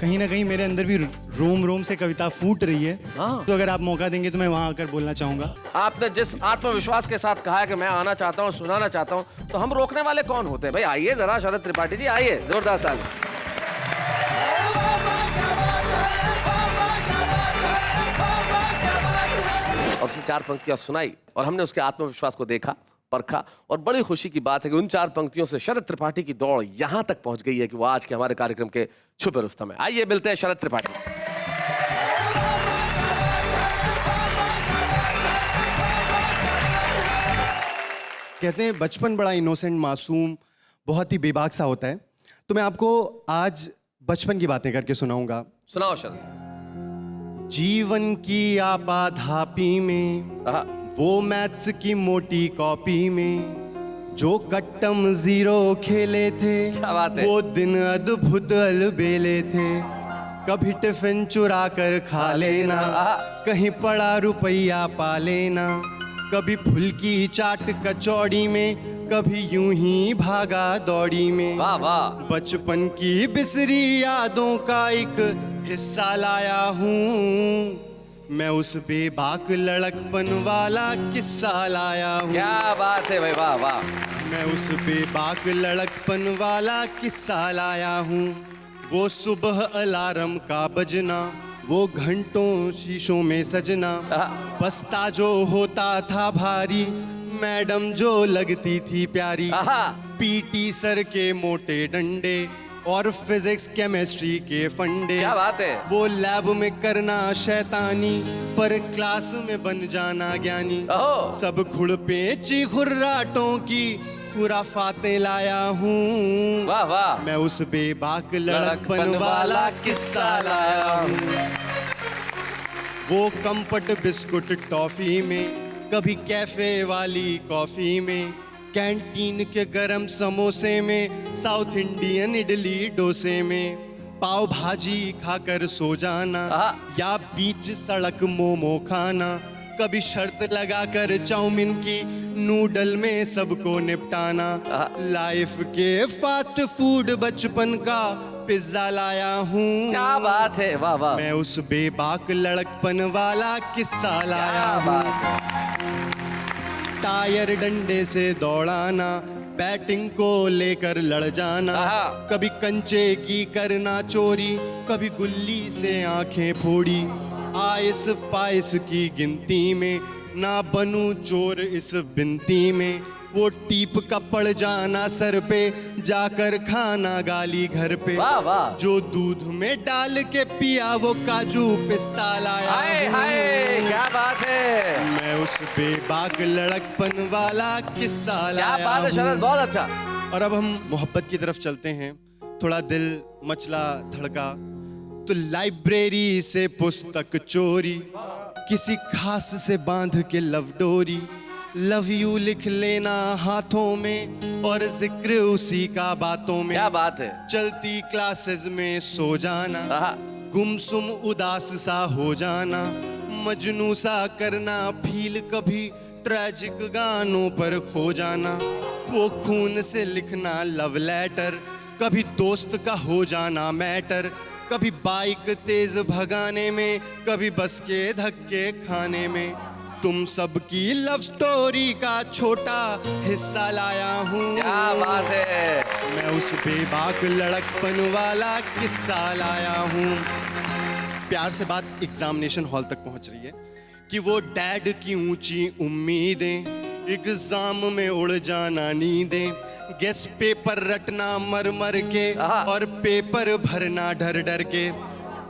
कहीं ना कहीं मेरे अंदर भी रोम रोम से कविता फूट रही है। हाँ। तो अगर आप मौका देंगे तो मैं वहाँ आकर बोलना चाहूँगा। आपने जिस आत्मविश्वास के साथ कहा है कि मैं आना चाहता हूँ, सुनाना चाहता हूँ, तो हम रोकने वाले कौन होते हैं? भाई आइए जरा, शरद त्रिपाठी जी आइए, जोरदार ताली। और उसने 4 पंक्तियां सुनाई और हमने उसके आत्मविश्वास को देखा, परखा, और बड़ी खुशी की बात है कि उन 4 पंक्तियों से शरद त्रिपाठी की दौड़ यहां तक पहुंच गई है कि वो आज के हमारे कार्यक्रम के छुपे रुस्तम है। आइए मिलते हैं शरद त्रिपाठी से। कहते हैं बचपन बड़ा इनोसेंट, मासूम, बहुत ही बेबाक सा होता है। तो मैं आपको आज बचपन की बातें करके सुनाऊंगा। सुनाओ शरद। जीवन की आपाधापी में, वो मैथ्स की मोटी कॉपी में, जो कट्टम जीरो खेले थे, क्या बात है? वो दिन अद्भुत अलबेले थे। कभी टिफिन चुरा कर खा लेना, कहीं पड़ा रुपया पा लेना, कभी फुल्की चाट कचौड़ी में, कभी यूं ही भागा दौड़ी में। वाह वाह। बचपन की बिसरी यादों का एक हिस्सा लाया हूँ मैं, उस बेबाक लड़कपन वाला किस्सा लाया हूँ। क्या बात है भाई, वाह वाह। मैं उस बेबाक लड़कपन वाला किस्सा लाया हूँ। वो सुबह अलार्म का बजना, वो घंटों शीशों में सजना, बस्ता जो होता था भारी, मैडम जो लगती थी प्यारी, पीटी सर के मोटे डंडे और फिजिक्स केमिस्ट्री के फंडे। क्या बात है। वो लैब में करना शैतानी, पर क्लास में बन जाना ज्ञानी। सब खुड़ पेची खुर्राटों की खुराफातें लाया हूँ। वाह वाह। मैं उस बेबाक लड़कपन वाला किस्सा लाया हूँ। वो कंपट बिस्कुट टॉफी में, कभी कैफे वाली कॉफी में, कैंटीन के गरम समोसे में, साउथ इंडियन इडली डोसे में, पाव भाजी खाकर सो जाना, या बीच सड़क मोमो खाना, कभी शर्त लगाकर चाउमीन की नूडल में सबको निपटाना, लाइफ के फास्ट फूड बचपन का पिज्जा लाया हूँ। क्या बात है, वाह वाह। मैं उस बेबाक लड़कपन वाला किस्सा लाया हूँ। टायर डंडे से दौड़ाना, बैटिंग को लेकर लड़ जाना, कभी कंचे की करना चोरी, कभी गुल्ली से आंखें फोड़ी, आइस पाइस की गिनती में ना बनूं चोर इस बिनती में, वो टीप का पड़ जाना सर पे, जाकर खाना गाली घर पे, वाह वाह। जो दूध में डाल के पिया वो काजू पिस्ता लाया हाय हूँ। हाय, क्या बात है, मैं उस बेबाक लड़कपन वाला किस्सा लाया क्या बात है शरद, हूँ। बहुत अच्छा। और अब हम मोहब्बत की तरफ चलते हैं। थोड़ा दिल मचला धड़का तो लाइब्रेरी से पुस्तक चोरी, किसी खास से बांध के लव डोरी, लव यू लिख लेना हाथों में और जिक्र उसी का बातों में, क्या बात है, चलती क्लासेस में सो जाना, गुमसुम उदास सा हो जाना, मजनू सा करना फील, कभी ट्रेजिक गानों पर खो जाना, वो खून से लिखना लव लेटर, कभी दोस्त का हो जाना मैटर, कभी बाइक तेज भगाने में, कभी बस के धक्के खाने में, तुम सबकी लव स्टोरी का छोटा हिस्सा लाया हूँ। क्या बात है, मैं उस बेबाक लड़कपन वाला किस्सा लाया हूँ। प्यार से बात एग्जामिनेशन हॉल तक पहुंच रही है कि वो डैड की ऊंची उम्मीदें, एग्जाम में उड़ जाना नींदें, गेस पेपर रटना मर मर के और पेपर भरना डर डर के,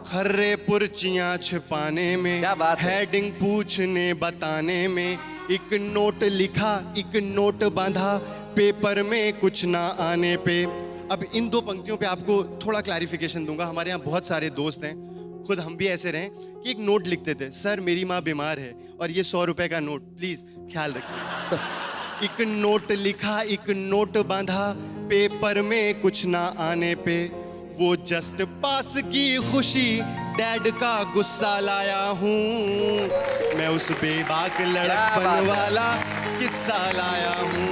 खर्रे पुर्चियां छिपाने में, हेडिंग पूछने बताने में, एक नोट लिखा एक नोट बांधा, पेपर में कुछ ना आने पे। अब इन दो पंक्तियों पे आपको थोड़ा क्लैरिफिकेशन दूंगा। हमारे यहाँ बहुत सारे दोस्त हैं, खुद हम भी ऐसे रहे कि एक नोट लिखते थे, सर मेरी माँ बीमार है और ये 100 रुपए का नोट, प्लीज ख्याल रखिए। एक नोट लिखा एक नोट बांधा, पेपर में कुछ ना आने पे, वो जस्ट पास की खुशी डैड का गुस्सा लाया हूँ। मैं उस बेबाक लड़कपन वाला किस्सा लाया हूँ।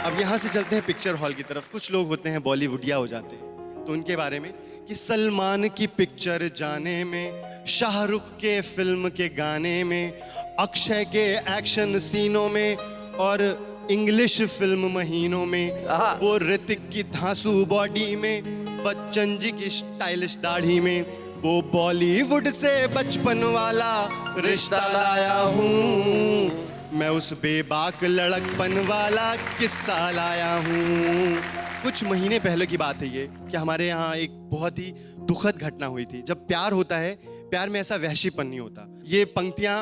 अब यहाँ से चलते हैं पिक्चर हॉल की तरफ। कुछ लोग होते हैं बॉलीवुडिया हो जाते हैं, तो उनके बारे में कि सलमान की पिक्चर जाने में, शाहरुख के फिल्म के गाने में, अक्षय के एक्शन सीनों में और इंग्लिश फिल्म महीनों में, वो ऋतिक की धांसू बॉडी में, बच्चन जी की स्टाइलिश दाढ़ी में, वो बॉलीवुड से बचपन वाला रिश्ता लाया हूँ। मैं उस बेबाक लड़कपन वाला किस्सा लाया हूँ। कुछ महीने पहले की बात है ये कि हमारे यहाँ एक बहुत ही दुखद घटना हुई थी। जब प्यार होता है, प्यार में ऐसा वहशीपन नहीं होता। ये पंक्तियाँ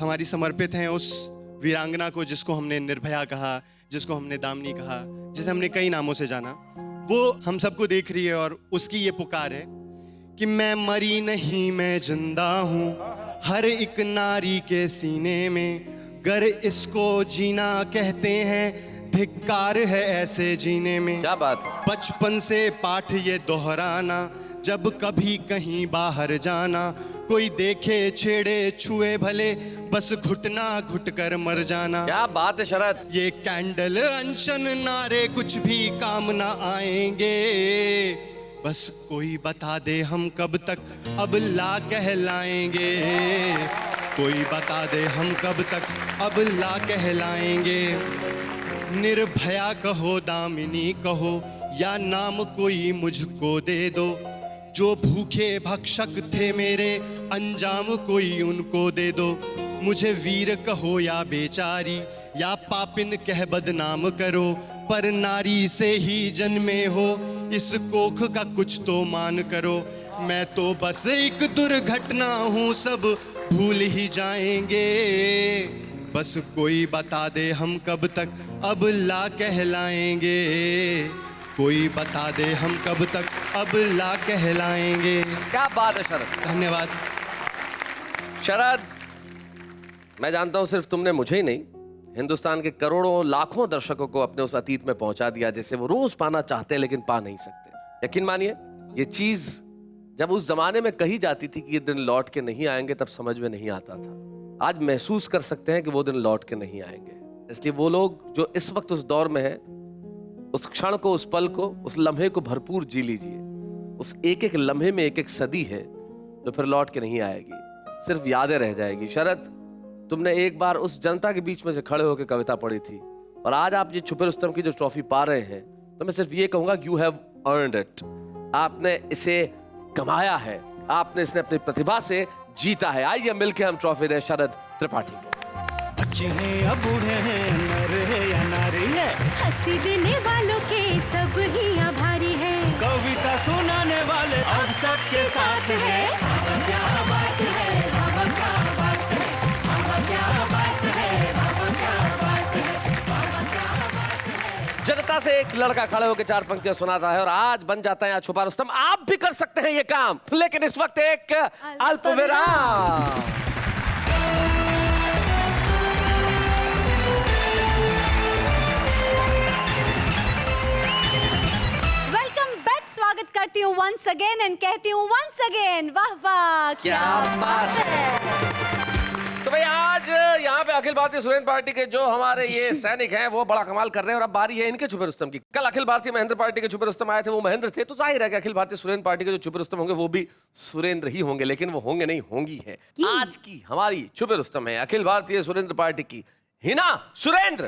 हमारी समर्पित हैं उस वीरांगना को जिसको हमने निर्भया कहा, जिसको हमने दामिनी कहा, जिसे हमने कई नामों से जाना। वो हम सबको देख रही है और उसकी ये पुकार है कि मैं मरी नहीं मैं जिंदा हूँ हर एक नारी के सीने में, गर इसको जीना कहते हैं धिक्कार है ऐसे जीने में। क्या बात है। बचपन से पाठ ये दोहराना, जब कभी कहीं बाहर जाना, कोई देखे छेड़े छुए भले, बस घुटना घुट कर मर जाना। क्या बात है शरद। ये कैंडल अनशन नारे कुछ भी काम ना आएंगे, बस कोई बता दे हम कब तक अब ला कहलाएंगे, कोई बता दे हम कब तक अब ला कहलाएंगे। निर्भया कहो दामिनी कहो या नाम कोई मुझको दे दो, जो भूखे भक्षक थे मेरे अंजाम कोई उनको दे दो। मुझे वीर कहो या बेचारी या पापिन कह बदनाम करो, पर नारी से ही जन्मे हो इस कोख का कुछ तो मान करो। मैं तो बस एक दुर्घटना हूँ सब भूल ही जाएंगे, बस कोई बता दे हम कब तक अब ला कहलाएंगे, कोई बता दे हम कब तक अब ला कहलाएंगे। क्या बात है शरद। धन्यवाद। शरद, मैं जानता हूं सिर्फ तुमने मुझे ही नहीं, हिंदुस्तान के करोड़ों लाखों दर्शकों को अपने उस अतीत में पहुंचा दिया जिसे वो रोज पाना चाहते हैं लेकिन पा नहीं सकते। यकीन मानिए, ये चीज जब उस जमाने में कही जाती थी कि ये दिन लौट के नहीं आएंगे, तब समझ में नहीं आता था। आज महसूस कर सकते हैं कि वो दिन लौट के नहीं आएंगे। इसलिए वो लोग जो इस वक्त उस दौर में है, उस क्षण को, उस पल को, उस लम्हे को भरपूर जी लीजिए। उस एक एक लम्हे में एक एक सदी है जो फिर लौट के नहीं आएगी, सिर्फ यादें रह जाएगी। शरद, तुमने एक बार उस जनता के बीच में से खड़े होकर कविता पढ़ी थी, और आज आप ये छुपे रुस्तम की जो ट्रॉफी पा रहे हैं, तो मैं सिर्फ ये कहूंगा, यू हैव अर्नड इट। आपने इसे कमाया है, आपने इसने अपनी प्रतिभा से जीता है। आइए मिलकर हम ट्रॉफी दें शरद त्रिपाठी को। बच्चे हैं या बूढ़े हैं, नर है या नारी है, हंसी देने वालों के सब ही आभारी है, कविता सुनाने वाले अब सबके साथ है। क्या बात है, बाबा क्या बात है, बाबा क्या बात है, बाबा क्या बात है, बाबा क्या बात है। जनता से एक लड़का खड़े होकर चार पंक्तियां सुनाता है और आज बन जाता है यहाँ छुपा रुस्तम। आप भी कर सकते हैं ये काम, लेकिन इस वक्त एक अल्प विराम। वेलकम बैक, स्वागत करती हूँ वंस अगेन एंड कहती हूँ वंस अगेन, वाह वाह क्या बात है। तो भाई आज यहाँ पे अखिल भारतीय सुरेंद्र पार्टी के जो हमारे ये सैनिक हैं वो बड़ा कमाल कर रहे हैं, और अब बारी है इनके छुपे रुस्तम की। कल अखिल भारतीय महेंद्र पार्टी के छुपे रुस्तम आए थे, वो महेंद्र थे, तो जाहिर है कि अखिल भारतीय सुरेंद्र पार्टी के जो छुपे रुस्तम होंगे वो भी सुरेंद्र ही होंगे, लेकिन वो होंगे नहीं, होंगी है। आज की हमारी छुपे रुस्तम है अखिल भारतीय सुरेंद्र पार्टी की हिना सुरेंद्र।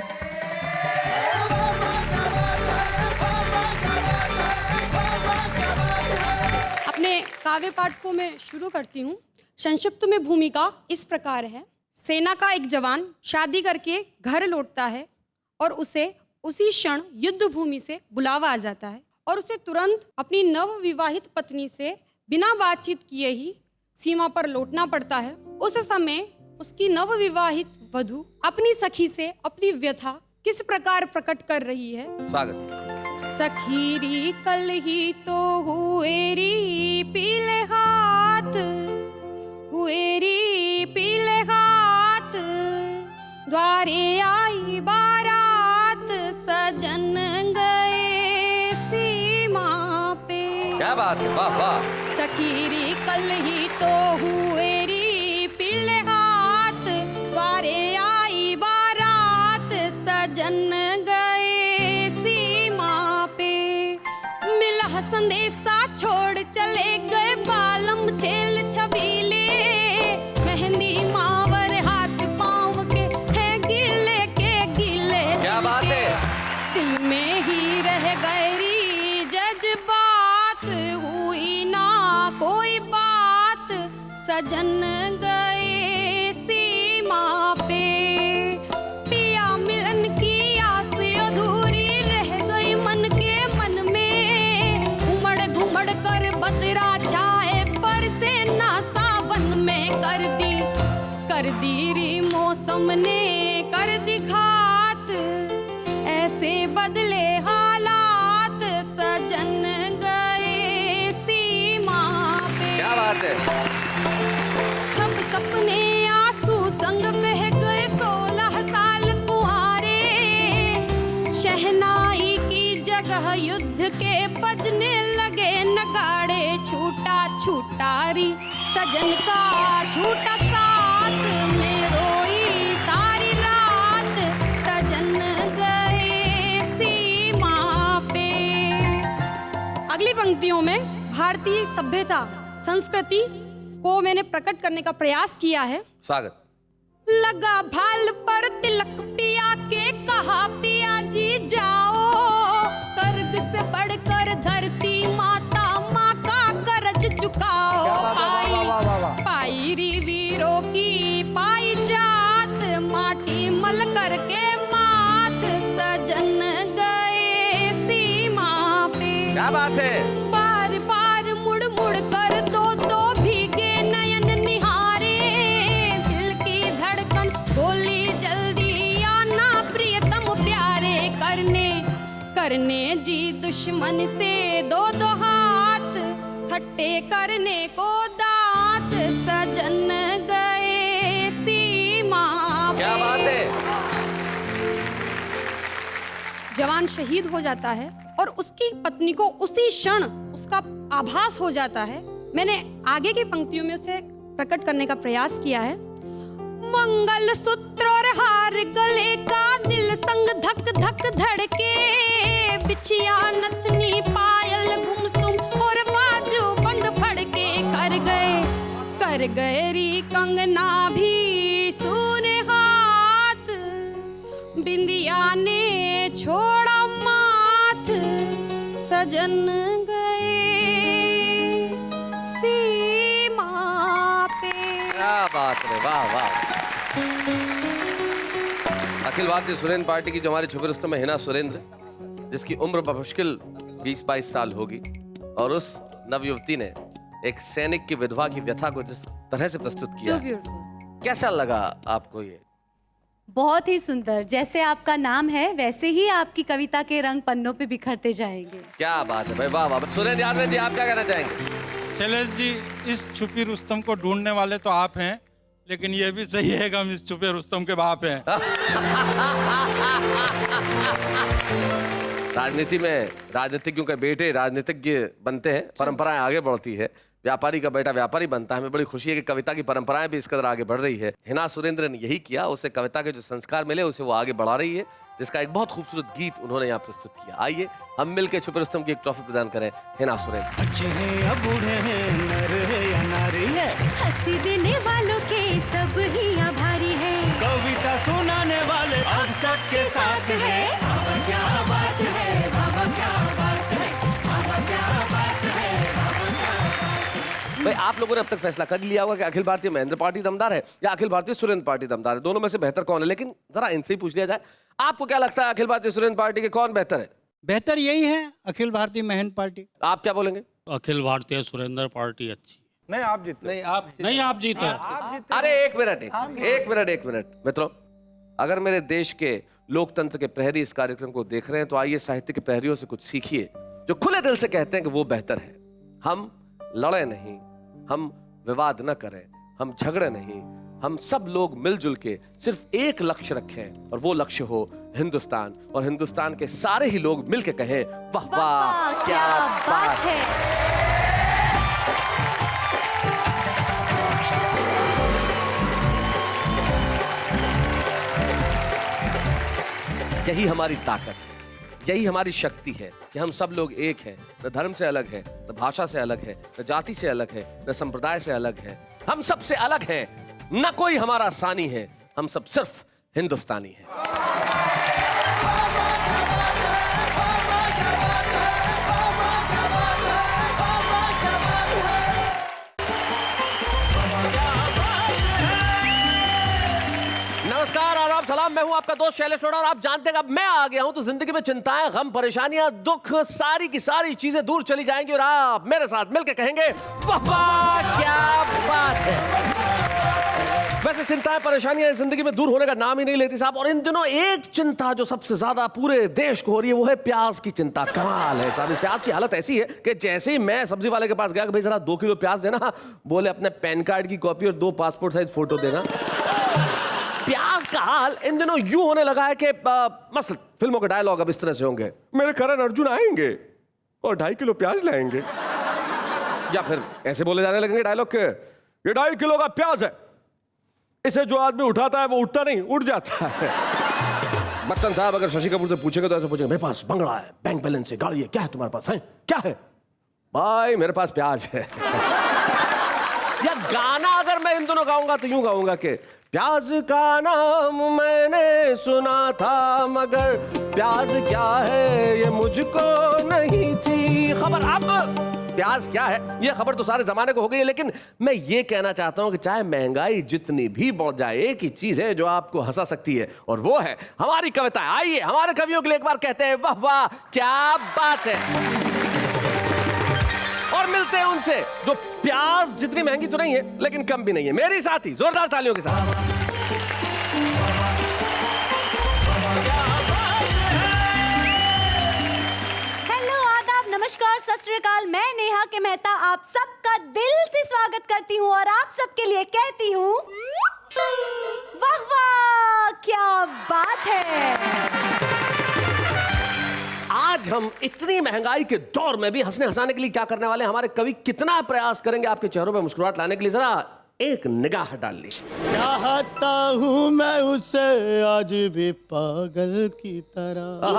अपने काव्य पाठ को मैं शुरू करती हूँ। संक्षिप्त में भूमिका इस प्रकार है। सेना का एक जवान शादी करके घर लौटता है और उसे उसी क्षण युद्ध भूमि से बुलावा आ जाता है और उसे तुरंत अपनी नव विवाहित पत्नी से बिना बातचीत किए ही सीमा पर लौटना पड़ता है। उस समय उसकी नव विवाहित वधू अपनी सखी से अपनी व्यथा किस प्रकार प्रकट कर रही है। स्वागत। सखीरी कल ही तो हुएरी पीले हाथ, हुएरी पीले हाथ, द्वारे आई बारात, सजन गए सीमा पे। क्या बात है, वाह वाह। सखीरी कल ही तो हुएरी पीले हाथ, द्वारे आई बारात, सजन गए सीमा पे। मिला संदेशा छोड़ चले गए बालम छेल छबीले, मेहंदी मावर हाथ पाँव के है गीले के गीले। क्या बात है। दिल में ही रह गहरी जज्बात, हुई ना कोई बात, सजन गए सीमा पे। पिया मिलन की आस अधूरी रह गई मन के मन में, उमड़ घुमड़ कर बदरा छाए पर से ना सावन में कर दी री मौसम ने कर दी घात, ऐसे बदले हालात, सजन गए सीमा पे। क्या बात है। सब सपने आंसू संग बह गए 16 साल कुआरे, शहनाई की जगह युद्ध के बजने लगे नगाड़े, छूटा छूटा री सजन का छूटा साथ में रोई सारी रात, सजन गए सीमा पे। अगली पंक्तियों में भारतीय सभ्यता संस्कृति को मैंने प्रकट करने का प्रयास किया है। स्वागत। लगा भाल पर तिलक पिया के कहा पिया जी जाओ, स्वर्ग से बढ़कर धरती माता माँ का कर्ज चुकाओ। पाई री वीरों की पाई जात, माटी मल करके मात, सजन गए सीमा पे। क्या बात है। बार बार मुड़ मुड़ कर दो भीगे नयन निहारे, दिल की धड़कन बोली जल्दी आना प्रियतम प्यारे, करने जी दुश्मन से दो हाथ, खट्टे करने को दांत, सजन गए जवान शहीद हो जाता है और उसकी पत्नी को उसी क्षण उसका आभास हो जाता है। मैंने आगे की पंक्तियों में उसे प्रकट करने का प्रयास किया है। मंगल सूत्र और हार गले का, दिल संग धक धक धड़के, बिछिया नथनी पायल गुमसुम और बाजू बंद फड़के, कर गए री कंगना भी सूने हाथ, बिंदिया ने छोड़ा माथ, सजन गए सीमा पे। क्या बात है, वाह वाह। अखिल भारतीय सुरेंद्र पार्टी की जो हमारी छुपे रुस्तम है हिना सुरेंद्र, जिसकी उम्र बमुश्किल 20-22 साल होगी, और उस नवयुवती ने एक सैनिक की विधवा की व्यथा को जिस तरह से प्रस्तुत किया, कैसा लगा आपको ये? बहुत ही सुंदर। जैसे आपका नाम है वैसे ही आपकी कविता के रंग पन्नों पे बिखरते जाएंगे। क्या बात है भाई, वाह वाह। सुरेंद्र यादव जी, आप क्या कहना चाहेंगे? शैलेश जी, इस छुपी रुस्तम को ढूंढने वाले तो आप हैं, लेकिन ये भी सही है कि हम इस छुपे रुस्तम के बाप हैं। राजनीति में राजनीतिज्ञों के बेटे राजनीतिज्ञ बनते हैं, परंपराएं आगे बढ़ती है, व्यापारी का बेटा व्यापारी बनता है। हमें बड़ी खुशी है कि कविता की परंपराएं भी इस कदर आगे बढ़ रही है। हिना सुरेंद्र ने यही किया, उसे कविता के जो संस्कार मिले उसे वो आगे बढ़ा रही है, जिसका एक बहुत खूबसूरत गीत उन्होंने यहाँ प्रस्तुत किया। आइए हम मिलकर छुपे रुस्तम की एक ट्रॉफी प्रदान करें हिना सुरेंद्र। अच्छे हैं या बूढ़े हैं, नर है या नारी है, हंसी देने वालों के सब ही आभारी है, कविता सुनाने वाले अब सबके साथ है। बाबा क्या बात है, बाबा क्या बात है, बाबा क्या बात है, बाबा क्या बात है। भाई आप लोगों ने अब तक फैसला कर लिया होगा कि अखिल भारतीय महेंद्र पार्टी दमदार है या अखिल भारतीय सुरेंद्र पार्टी दमदार है, दोनों में से बेहतर कौन है? लेकिन जरा इनसे ही पूछ लिया जाए, आपको क्या लगता है अखिल भारतीय सुरेंद्र पार्टी के कौन बेहतर है? बेहतर यही है, अखिल भारतीय महेंद्र पार्टी। आप क्या बोलेंगे? अखिल भारतीय सुरेंद्र पार्टी अच्छी। नहीं आप जीते। नहीं आप जीते। अरे एक मिनट मित्रों, अगर मेरे देश के लोकतंत्र के प्रहरी इस कार्यक्रम को देख रहे हैं तो आइए साहित्य के प्रहरियों से कुछ सीखिए, जो खुले दिल से कहते हैं कि वो बेहतर है। हम लड़े नहीं, हम विवाद न करें, हम झगड़े नहीं, हम सब लोग मिलजुल के सिर्फ एक लक्ष्य रखें और वो लक्ष्य हो हिंदुस्तान, और हिंदुस्तान के सारे ही लोग मिलके कहें वाह वाह क्या बात है। यही हमारी ताकत है, यही हमारी शक्ति है कि हम सब लोग एक हैं, न धर्म से अलग है, न भाषा से अलग है, न जाति से अलग है, न संप्रदाय से अलग है। हम सबसे अलग हैं, न कोई हमारा सानी है, हम सब सिर्फ हिंदुस्तानी हैं। नमस्कार, आदाब, सलाम। मैं हूं आपका दोस्त शैलेश अरोड़ा, और आप जानते हैं अब मैं आ गया हूं तो जिंदगी में चिंताएं, गम, परेशानियां, दुख, सारी की सारी चीजें दूर चली जाएंगी और आप मेरे साथ मिलकर कहेंगे वाह वाह क्या बात है। वैसे चिंताएं, परेशानियां जिंदगी में दूर होने का नाम ही नहीं लेती साहब, और इन दिनों एक चिंता जो सबसे ज्यादा पूरे देश को हो रही है वो है प्याज की चिंता। कमाल है साहब, इस प्याज की हालत ऐसी है कि जैसे ही मैं सब्जी वाले के पास गया कि भाई जरा 2 किलो प्याज देना, बोले अपने पैन कार्ड की कॉपी और 2 पासपोर्ट साइज फोटो देना। प्याज का हाल इन दिनों यूं होने लगा है कि मसलन फिल्मों के डायलॉग अब इस तरह से होंगे, मेरे करण अर्जुन आएंगे और 2.5 किलो प्याज लाएंगे, या फिर ऐसे बोले जाने लगेंगे डायलॉग के, ये 2.5 किलो का प्याज है, इसे जो आदमी उठाता है वो उठता नहीं, उठ जाता है। बच्चन साहब अगर शशि कपूर से पूछेंगे तो ऐसे पूछेंगे, मेरे पास बंगला है, बैंक बैलेंस है, गाड़ी है, क्या है तुम्हारे पास? है क्या है? भाई मेरे पास प्याज है। या गाना अगर मैं इन दोनों गाऊंगा तो यूं गाऊंगा कि प्याज का नाम मैंने सुना था, मगर प्याज क्या है ये मुझको नहीं थी खबर। अब प्याज क्या है ये खबर तो सारे जमाने को हो गई है, लेकिन मैं ये कहना चाहता हूं कि चाहे महंगाई जितनी भी बढ़ जाए, एक ही चीज है जो आपको हंसा सकती है, और वो है हमारी कविताएं। आइए हमारे कवियों के लिए एक बार कहते हैं वाह वाह क्या बात है, और मिलते हैं उनसे जो प्याज जितनी महंगी तो नहीं है लेकिन कम भी नहीं है। मेरी साथी जोरदार तालियों के साथ। हेलो, आदाब, नमस्कार, सत श्री अकाल। मैं नेहा के मेहता आप सबका दिल से स्वागत करती हूँ और आप सबके लिए कहती हूँ वाह वाह क्या बात है। आज हम इतनी महंगाई के दौर में भी हंसने हंसाने के लिए क्या करने वाले हैं? हमारे कवि कितना प्रयास करेंगे आपके चेहरों पे मुस्कुराहट लाने के लिए, जरा एक निगाह डाल लीजिए। चाहता हूँ मैं उसे आज भी पागल की तरह,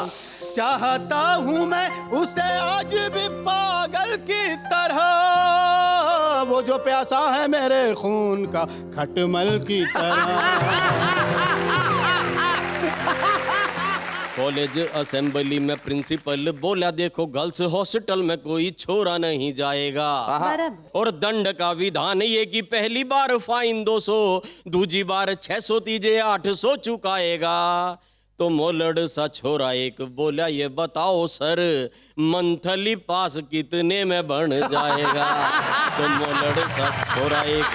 चाहता हूँ मैं उसे आज भी पागल की तरह, वो जो प्यासा है मेरे खून का खटमल की तरह। कॉलेज असेंबली में प्रिंसिपल बोला, देखो गर्ल्स हॉस्टल में कोई छोरा नहीं जाएगा। और दंड का विधान ये कि पहली बार फाइन 200, दूजी बार 600, तीजे 800 चुकाएगा। तो मोलड़ सा छोरा एक बोला, ये बताओ सर मंथली पास कितने में बन जाएगा। तो मोलड़ सा छोरा एक,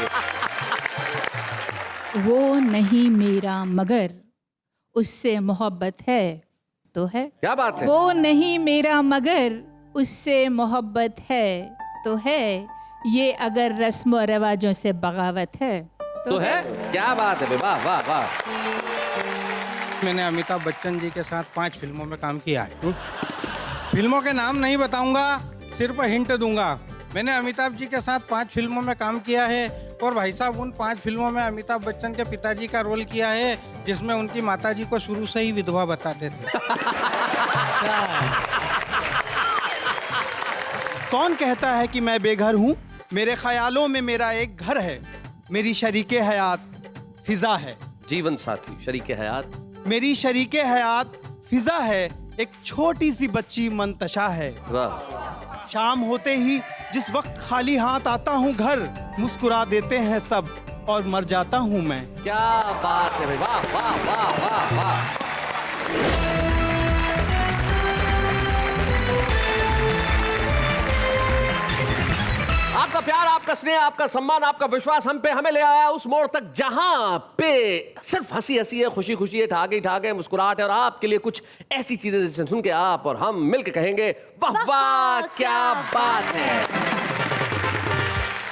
वो नहीं मेरा मगर उससे मोहब्बत है तो है। क्या बात है? वो नहीं मेरा मगर उससे मोहब्बत है तो है, ये अगर रस्म और रिवाजों से बगावत है तो है। क्या बात है, वाह वाह वाह। मैंने अमिताभ बच्चन जी के साथ 5 फिल्मों में काम किया है। फिल्मों के नाम नहीं बताऊंगा, सिर्फ हिंट दूंगा। मैंने अमिताभ जी के साथ 5 फिल्मों में काम किया है और भाई साहब उन 5 फिल्मों में अमिताभ बच्चन के पिताजी का रोल किया है, जिसमें उनकी माताजी को शुरू से ही विधवा बताते थे। कौन कहता है कि मैं बेघर हूँ? मेरे ख्यालों में मेरा एक घर है, मेरी शरीके हयात फिजा है। जीवन साथी, शरीके हयात, मेरी शरीके हयात फिजा है, एक छोटी सी बच्ची मंतशा है। वाह। शाम होते ही जिस वक्त खाली हाथ आता हूँ घर, मुस्कुरा देते हैं सब और मर जाता हूँ मैं। क्या बात है, वाह वाह वाह वाह वाह। आपका प्यार, आपका स्नेह, आपका सम्मान, आपका विश्वास हम पे हमें ले आया उस मोड़ तक जहां पे सिर्फ हंसी हंसी है, खुशी खुशी है, ठाके ठाके मुस्कुराहट है, और आपके लिए कुछ ऐसी चीजें जिसे सुन के आप और हम मिलकर कहेंगे वाह वाह क्या बात है।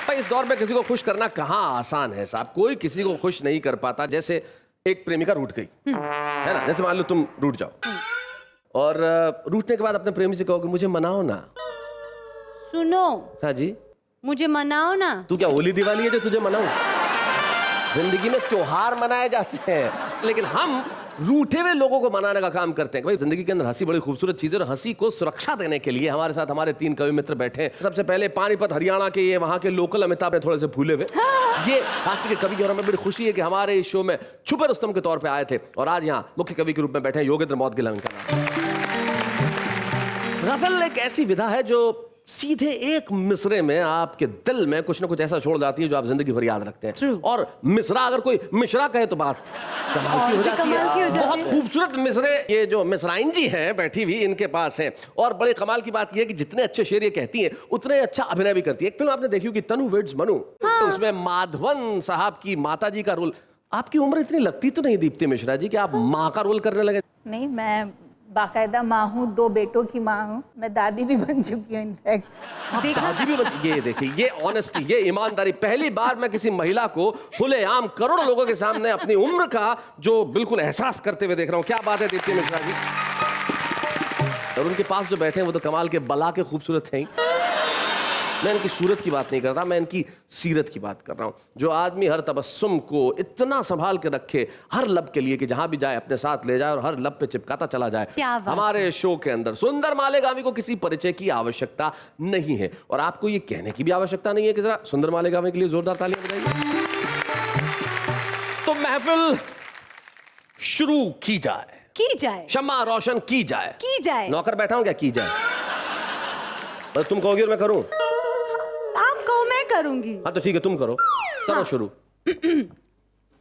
भाई इस दौर में किसी को खुश करना कहाँ आसान है साहब, कोई किसी को खुश नहीं कर पाता। जैसे एक प्रेमिका रूठ गई है ना, जैसे मान लो तुम रूठ जाओ और रूठने के बाद अपने प्रेमी से कहोगे मुझे मनाओ ना। सुनो, हाँ जी, मुझे मनाओ ना। तू क्या होली दिवाली है जो तुझे मनाऊं? जिंदगी में त्योहार मनाए जाते हैं, लेकिन हम रूठे हुए लोगों को मनाने का काम करते हैं। भाई जिंदगी के अंदर हंसी बड़ी खूबसूरत चीज है, और हंसी को सुरक्षा देने के लिए हमारे साथ हमारे 3 कवि मित्र बैठे हैं। सबसे पहले पानीपत हरियाणा के ये वहां के लोकल अमिताभ ने थोड़े से फूले हुए ये हास्य के कवि, और हमें बड़ी खुशी है कि हमारे इस शो में छुपे रुस्तम के तौर पर आए थे, और आज यहाँ मुख्य कवि के रूप में बैठे हैं योगेंद्र मौदगिल इनका नाम। गजल एक ऐसी विधा है जो सीधे एक मिसरे में आपके दिल में कुछ ना कुछ ऐसा छोड़ जाती है जो आप जिंदगी भर याद रखते हैं। और मिसरा अगर कोई मिश्रा कहे तो बात कमाल की हो जाती है। बहुत खूबसूरत मिसरे ये जो मिसराइन जी हैं बैठी हुई इनके पास हैं, और बड़े कमाल की बात ये है कि जितने अच्छे शेर ये कहती हैं उतने अच्छा अभिनय भी करती है। एक फिल्म आपने देखी होगी तनु वेड्स मनु, तो उसमें माधवन साहब की माता जी का रोल। आपकी उम्र इतनी लगती तो नहीं दीप्ति मिश्रा जी कि आप माँ का रोल करने लगे? नहीं, मैं बाकायदा माँ हूँ, 2 बेटों की माँ हूँ, मैं दादी भी बन चुकी हूँ इनफैक्ट। दादी भी बन, ये देखिए, ये ऑनेस्टी, ये ईमानदारी। पहली बार मैं किसी महिला को खुलेआम करोड़ों लोगों के सामने अपनी उम्र का जो बिल्कुल एहसास करते हुए देख रहा हूँ। क्या बात है दीप्ति मिश्रा जी। और उनके पास जो बैठे हैं वो तो कमाल के बला के खूबसूरत हैं। मैं इनकी सूरत की बात नहीं कर रहा, मैं इनकी सीरत की बात कर रहा हूँ। जो आदमी हर तबस्सुम को इतना संभाल के रखे हर लब के लिए कि जहां भी जाए अपने साथ ले जाए और हर लब पे चिपकाता चला जाए। हमारे शो के अंदर सुंदर मालेगामी को किसी परिचय की आवश्यकता नहीं है, और आपको ये कहने की भी आवश्यकता नहीं है कि जरा सुंदर मालेगामी के लिए जोरदार तालियां बजाइए। तो महफिल शुरू की जाए, शम्मा रोशन की जाए। नौकर बैठा हूं क्या? की जाए। बस तुम कहोगे और मैं करूं? आप कहो, मैं करूंगी। हाँ तो ठीक है, तुम करो शुरू।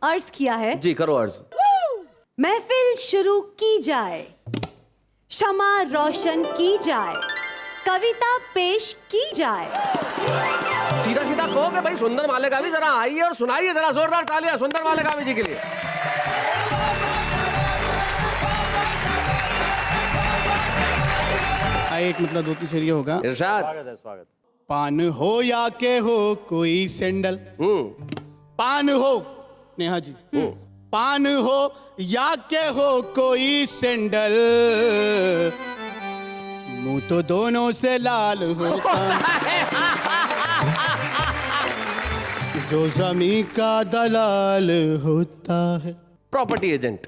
अर्ज किया है जी, करो अर्ज। महफिल शुरू की जाए, शमा रोशन की जाए, कविता पेश की जाए। सीधा सीधा कहोगे भाई सुंदर मालेगामी, जरा आइए और सुनाइए जरा जोरदार तालियां सुंदर मालेगामी जी के लिए। एक मतलब 2-3 शेर ये होगा। इरशाद। स्वागत। पान हो या के हो कोई सैंडल, पान हो नेहा जी, पान हो या के हो कोई सैंडल, मुंह तो दोनों से लाल होता जो जमी का दलाल होता है। Property agent.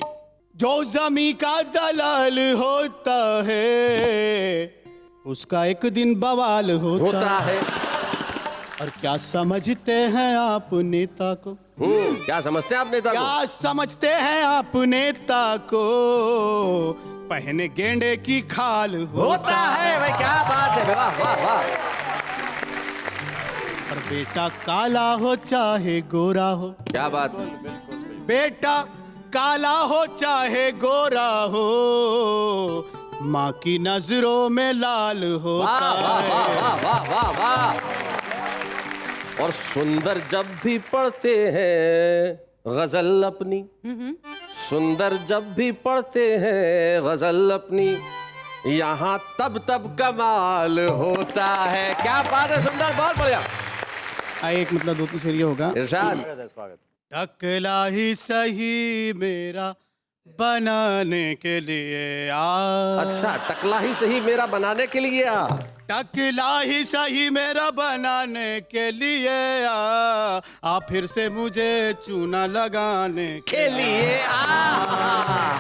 जो जमी का दलाल होता है उसका एक दिन बवाल होता है। और क्या समझते हैं आप नेता को? क्या समझते हैं आप नेता को? क्या समझते हैं आप नेता को? पहने गेंडे की खाल होता है। भाई क्या बात है, वाह वाह वाह। और बेटा काला हो चाहे गोरा हो। क्या बात। बेटा काला हो चाहे गोरा हो माँ की नजरों में लाल होता है। वाह वाह वाह वाह। और सुंदर जब भी पढ़ते हैं गजल अपनी, सुंदर जब भी पढ़ते हैं गजल अपनी, यहाँ तब तब कमाल होता है। क्या बात है, सुंदर, बहुत बढ़िया। एक मतलब दो तीन शेर ये होगा। इरशाद। टकला ही सही मेरा बनाने के लिए आ। अच्छा, टकला ही सही मेरा बनाने के लिए आ। टकला ही सही मेरा बनाने के लिए आ फिर से मुझे चूना लगाने के लिए आ।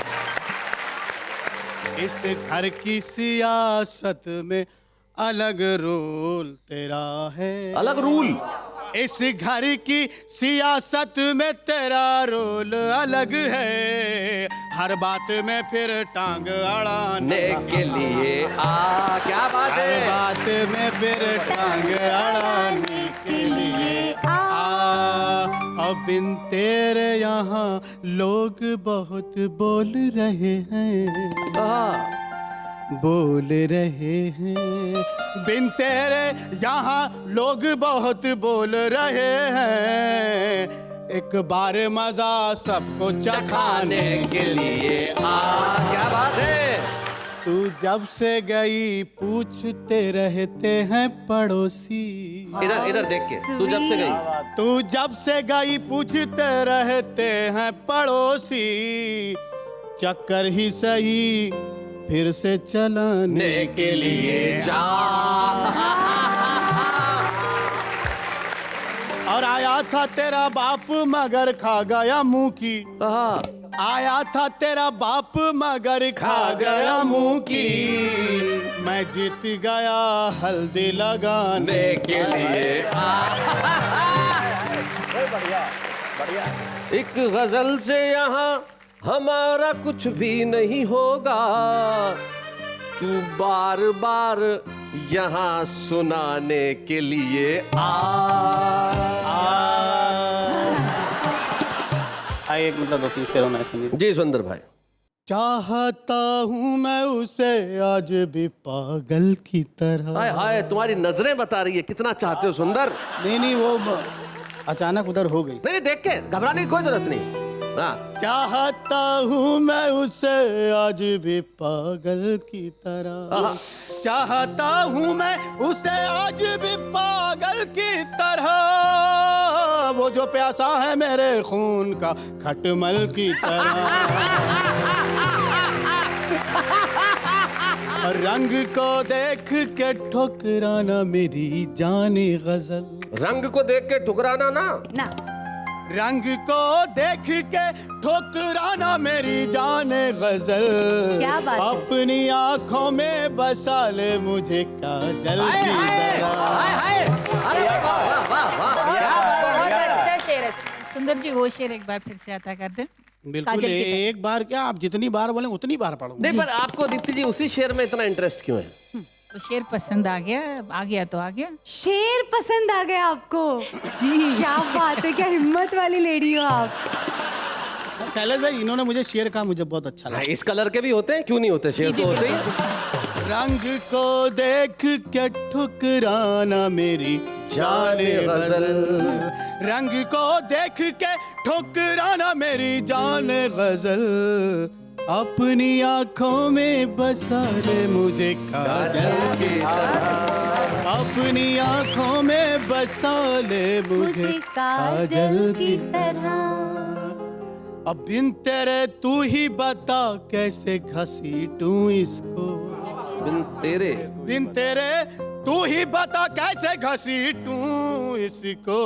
इस घर की सियासत में अलग रोल तेरा है। अलग रूल। इस घर की सियासत में तेरा रोल अलग है। हर बात में फिर टांग अड़ाने के लिए आ। क्या बात है। हर बात में फिर टांग अड़ाने के लिए आ। अब इन तेरे यहाँ लोग बहुत बोल रहे हैं। बोल रहे हैं बिन तेरे यहाँ लोग बहुत बोल रहे हैं। एक बार मजा सबको चखाने के लिए आ। क्या बात है। तू जब से गई पूछते रहते हैं पड़ोसी। इधर इधर देख के, तू जब से गई। तू जब से गई पूछते रहते हैं पड़ोसी। चक्कर ही सही फिर से चलाने के लिए जा। और आया था तेरा बाप मगर खा गया मुंह की। आया था तेरा बाप मगर खा गया मुंह की। मैं जीत गया हल्दी लगाने के लिए। बढ़िया बढ़िया। एक गजल से यहाँ हमारा कुछ भी नहीं होगा, तू बार बार यहाँ सुनाने के लिए आ। एक मतलब दो तीन शेरों में संदीप जी सुंदर भाई। चाहता हूँ मैं उसे आज भी पागल की तरह। हाय हाय, तुम्हारी नजरें बता रही है कितना चाहते हो सुंदर। नहीं वो अचानक उधर हो गई। नहीं देख के घबराने की कोई जरूरत नहीं। चाहता हूँ मैं उसे आज भी पागल की तरह। चाहता हूँ मैं उसे आज भी पागल की तरह। वो जो प्यासा है मेरे खून का खटमल की तरह। रंग को देख के ठुकराना मेरी जाने गजल। रंग को देख के ठुकराना ना। रंग को देख के ठुकराना मेरी जाने गजल। क्या बात है? अपनी आंखों में बसा ले मुझे काजल की तरह। सुंदर जी वो शेर एक बार फिर से अता कर दें। बिल्कुल, एक बार क्या, आप जितनी बार बोले उतनी बार पढ़ो। नहीं पर आपको दीप्ति जी उसी शेर में इतना इंटरेस्ट क्यों है? वो शेर पसंद आ गया तो आ गया। शेर पसंद आ गया आपको? जी क्या बात है, क्या हिम्मत वाली लेडी हो आप। शैलेश भाई इन्होंने मुझे शेर कहा, मुझे बहुत अच्छा लगा। इस कलर के भी होते हैं, क्यों नहीं होते? शेर तो होते ही। रंग को देख के ठुकराना मेरी जाने गजल। रंग को देख के ठुकराना मेरी जाने गजल। अपनी आंखों में बसा ले मुझे काजल की तरह। अपनी आंखों में बसा ले मुझे काजल की तरह। अब बिन तेरे तू ही बता कैसे घसीटूं इसको। बिन तेरे तू ही बता कैसे घसीटूं इसको,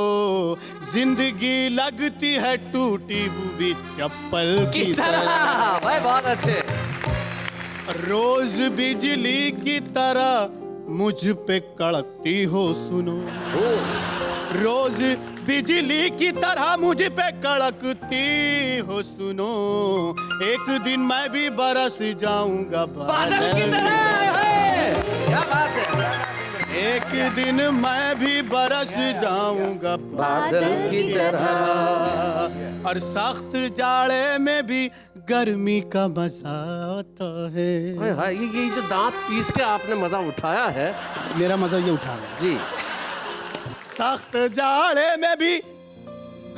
जिंदगी लगती है टूटी हुई चप्पल की तरह। भाई बहुत अच्छे। रोज बिजली की तरह मुझ पे कड़कती हो सुनो, रोज बिजली की तरह मुझ पे कड़कती हो सुनो, एक दिन मैं भी बरस जाऊंगा बादल की तरह। क्या बात है। एक दिन मैं भी बरस जाऊंगा बादल की तरह। और सख्त जाड़े में भी गर्मी का मजा आता है। हाय ये जो दांत पीस के आपने मजा उठाया है, मेरा मजा ये उठा है जी। सख्त जाड़े में भी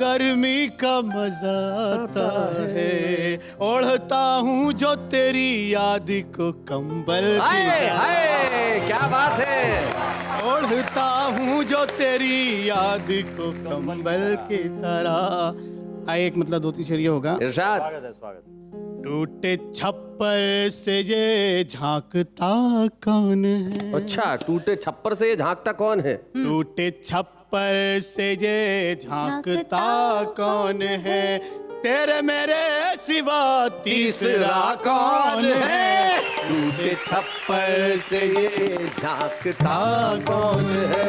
गर्मी का मजा आता है, ओढ़ता हूँ जो तेरी याद को कंबल की तरह। क्या बात है। ओढ़ता हूँ जो तेरी याद को कंबल की तरह। एक मतलब 2-3 शेर ये होगा। इरशाद। टूटे छप्पर से ये झांकता कौन है। अच्छा, टूटे छप्पर से ये झांकता कौन है। टूटे छप्पर से ये झांकता कौन है, तेरे मेरे सिवा तीसरा कौन है। टूटे छप्पर से ये झांकता कौन है,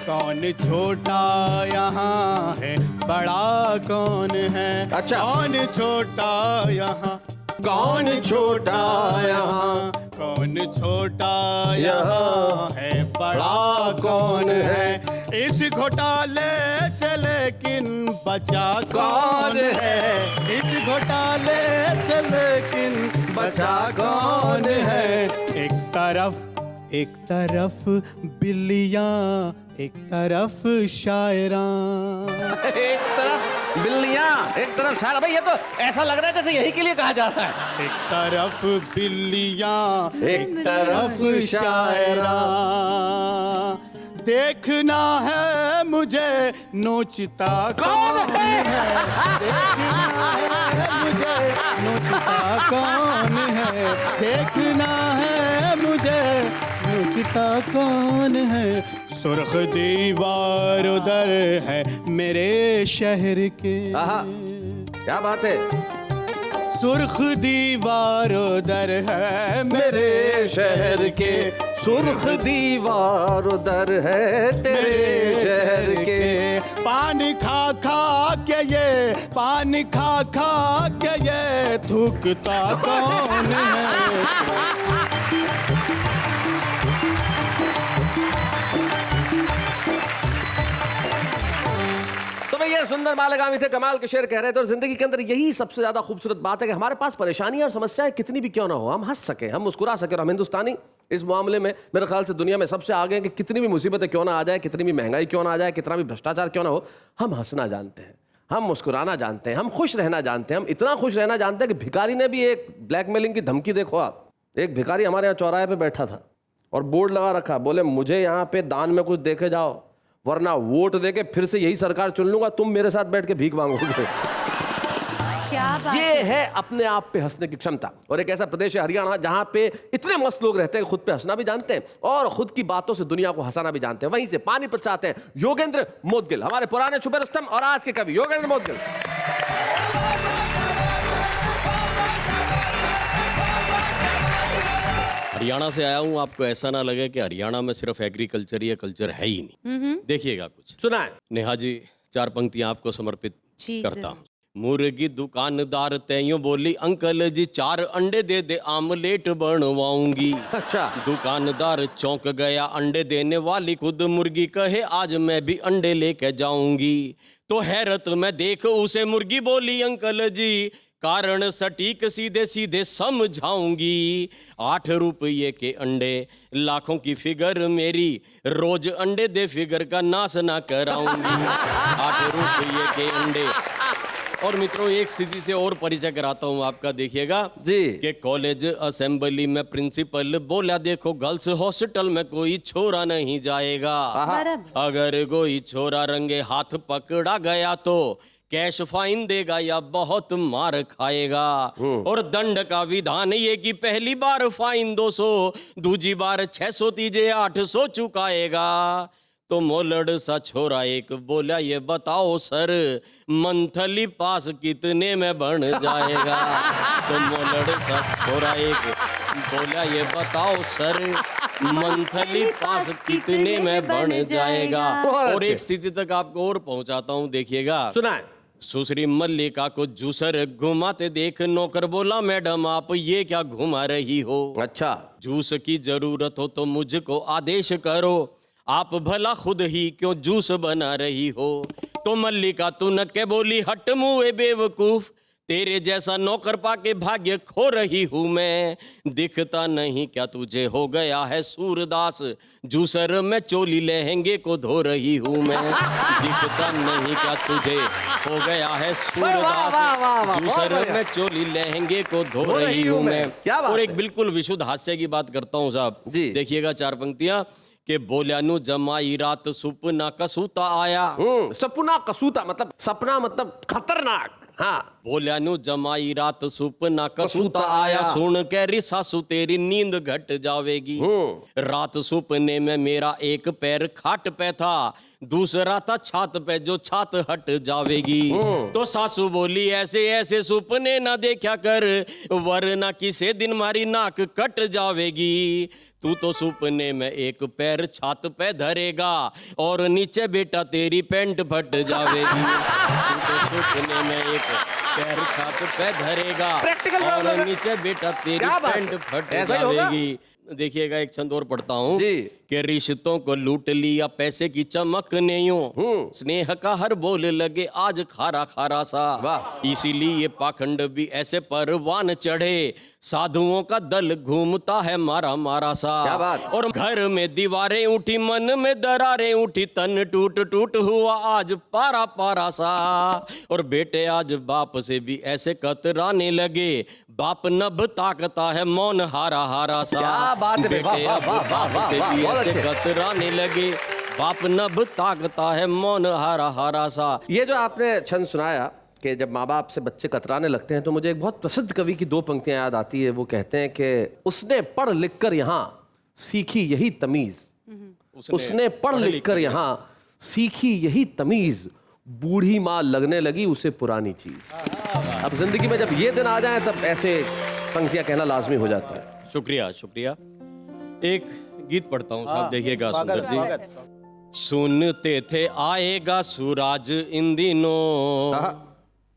कौन छोटा यहाँ है बड़ा कौन है। अच्छा। कौन छोटा यहाँ, कौन छोटा यहाँ, कौन छोटा यहाँ है बड़ा कौन है। इस घोटाले से लेकिन बचा कौन है, इस घोटाले से लेकिन बचा कौन है। एक तरफ बिल्लियाँ, एक तरफ शायरां। एक तरफ बिल्लियाँ, एक तरफ शायर। भाई ये तो ऐसा लग रहा है जैसे यही के लिए कहा जाता है। एक तरफ बिल्लियाँ, एक तरफ शायरां, देखना है मुझे नोचता कौन है, देखना है मुझे नोचता कौन है, देखना है मुझे नोचता कौन है। सुर्ख दीवार उधर है मेरे शहर के। क्या बात है। सुर्ख दीवार उधर है मेरे शहर के, सुर्ख दीवार उधर है तेरे शहर के। पानी खा खा के ये, पानी खा खा के ये थूकता कौन है। ये सुंदर मालेगामी थे, कमाल के शेर कह रहे थे। और जिंदगी के अंदर यही सबसे ज्यादा खूबसूरत बात है कि हमारे पास परेशानियां और समस्याएं कितनी भी क्यों ना हो, हम हंस सके, हम मुस्कुरा सके। और हम हिंदुस्तानी इस मामले में मेरे ख्याल से दुनिया में सबसे आगे हैं कि कितनी भी मुसीबतें क्यों ना आ जाए, कितनी भी महंगाई क्यों ना आ जाए, कितना भी भ्रष्टाचार क्यों ना हो, हम हंसना जानते हैं, हम मुस्कुराना जानते हैं, हम खुश रहना जानते हैं। हम इतना खुश रहना जानते हैं कि भिखारी ने भी एक ब्लैकमेलिंग की धमकी, देखो आप, एक भिखारी हमारे यहाँ चौराहे पे बैठा था और बोर्ड लगा रखा, बोले मुझे यहाँ पे दान में कुछ देके जाओ वरना वोट देके फिर से यही सरकार चुन लूंगा, तुम मेरे साथ बैठ के भीख मांगोगे। क्या बात ये है अपने आप पे हंसने की क्षमता। और एक ऐसा प्रदेश है हरियाणा जहां पे इतने मस्त लोग रहते हैं, खुद पे हंसना भी जानते हैं और खुद की बातों से दुनिया को हंसाना भी जानते हैं। वहीं से पानीपत से आते हैं योगेंद्र मोदगिल, हमारे पुराने छुपे रुस्तम और आज के कवि योगेंद्र मोदगिल। हरियाणा से आया हूँ, आपको ऐसा ना लगे कि हरियाणा में सिर्फ एग्रीकल्चर या कल्चर है ही नहीं। देखिएगा कुछ सुनाए। नेहा जी, 4 पंक्तियां आपको समर्पित जी करता हूँ। मुर्गी दुकानदार तैयो बोली अंकल जी 4 अंडे दे दे आमलेट बनवाऊंगी। अच्छा। दुकानदार चौंक गया, अंडे देने वाली खुद मुर्गी कहे आज मैं भी अंडे लेके जाऊंगी। तो हैरत में देख उसे मुर्गी बोली अंकल जी कारण सटीक सीधे सीधे समझाऊंगी। 8 रुपये के अंडे लाखों की फिगर मेरी, रोज अंडे दे फिगर का नाश ना कराऊंगी। 8 रुपये के अंडे। और मित्रों, एक स्थिति से और परिचय कराता हूँ आपका, देखिएगा जी कि कॉलेज असेंबली में प्रिंसिपल बोला देखो गर्ल्स हॉस्टल में कोई छोरा नहीं जाएगा। अगर कोई छोरा रंगे हाथ पकड़ा गया तो कैश फाइन देगा या बहुत मार खाएगा। और दंड का विधान ये कि पहली बार फाइन 200, दूजी बार 600, तीजे 800 चुकाएगा। तो मोलड़ सा छोरा एक बोला, ये बताओ सर मंथली पास कितने में बन जाएगा। तो मोलड़ सा छोरा एक बोला, ये बताओ सर मंथली पास कितने में बन जाएगा। और एक स्थिति तक आपको और पहुंचाता हूं, देखिएगा। सुनाए। सुश्री मल्लिका को जूसर घुमाते देख नौकर बोला, मैडम आप ये क्या घुमा रही हो। अच्छा। जूस की जरूरत हो तो मुझको आदेश करो, आप भला खुद ही क्यों जूस बना रही हो। तो मल्लिका तुनक के बोली, हट मुए बेवकूफ, तेरे जैसा नौकर पाके भाग्य खो रही हूं मैं। दिखता नहीं क्या तुझे हो गया है सूरदास, जूसर में चोली लहंगे को धो रही हूं मैं। दिखता नहीं क्या तुझे हो गया है सूरदास, जूसर में चोली लहंगे को धो रही हूं मैं। और एक बिल्कुल विशुद्ध हास्य की बात करता हूं साहब, देखिएगा 4 पंक्तियां के बोल्यानु जमाई रात सुपना कसूता आया। सपना कसूता मतलब सपना मतलब खतरनाक। हाँ। बोल्यानु जमाई रात सुपना कसूता आया, सुन के रिसासु तेरी नींद घट जावेगी। रात सुपने में मेरा एक पैर खाट पे था, दूसरा था छात पे जो छात हट जावेगी। तो सासू बोली, ऐसे ऐसे सुपने ना देखा कर, वरना किसी दिन मारी नाक कट जावेगी। तू तो सुपने में एक पैर छात पे धरेगा और नीचे बेटा तेरी पैंट फट जावेगी। तू तो सुपने में एक पैर छात पे धरेगा और नीचे बेटा तेरी पैंट फट जावेगी। देखिएगा एक छंद और पढ़ता हूँ कि रिश्तों को लूट लिया पैसे की चमक ने यूं, स्नेह का हर बोल लगे आज खारा खारा सा। इसीलिए पाखंड भी ऐसे परवान चढ़े, साधुओं का दल घूमता है मारा मारा सा। क्या बात? और घर में दीवारें उठी, मन में दरारें उठी, तन टूट टूट हुआ आज पारा पारा सा। और बेटे आज बाप से भी ऐसे कतराने लगे, बाप नभ ताकता है मौन हारा हारा सा। क्या बात है, बेटे अब बाप से भी ऐसे कतराने लगे, बाप नभ ताकता है मौन हारा हारा सा। ये जो आपने छंद सुनाया कि जब माँ बाप से बच्चे कतराने लगते हैं, तो मुझे एक बहुत प्रसिद्ध कवि की 2 पंक्तियां याद आती है। वो कहते हैं कि उसने पढ़ लिख कर यहाँ सीखी यही तमीज, उसने पढ़ लिख कर यहाँ सीखी यही तमीज, बूढ़ी माँ लगने लगी उसे पुरानी चीज। अब जिंदगी में जब ये दिन आ जाए तब ऐसे पंक्तियां कहना लाजमी हो जाता है। शुक्रिया शुक्रिया। एक गीत पढ़ता हूँ साहब, देखिएगा सुंदर जी। सुनते थे आएगा सूरज इन दिनों,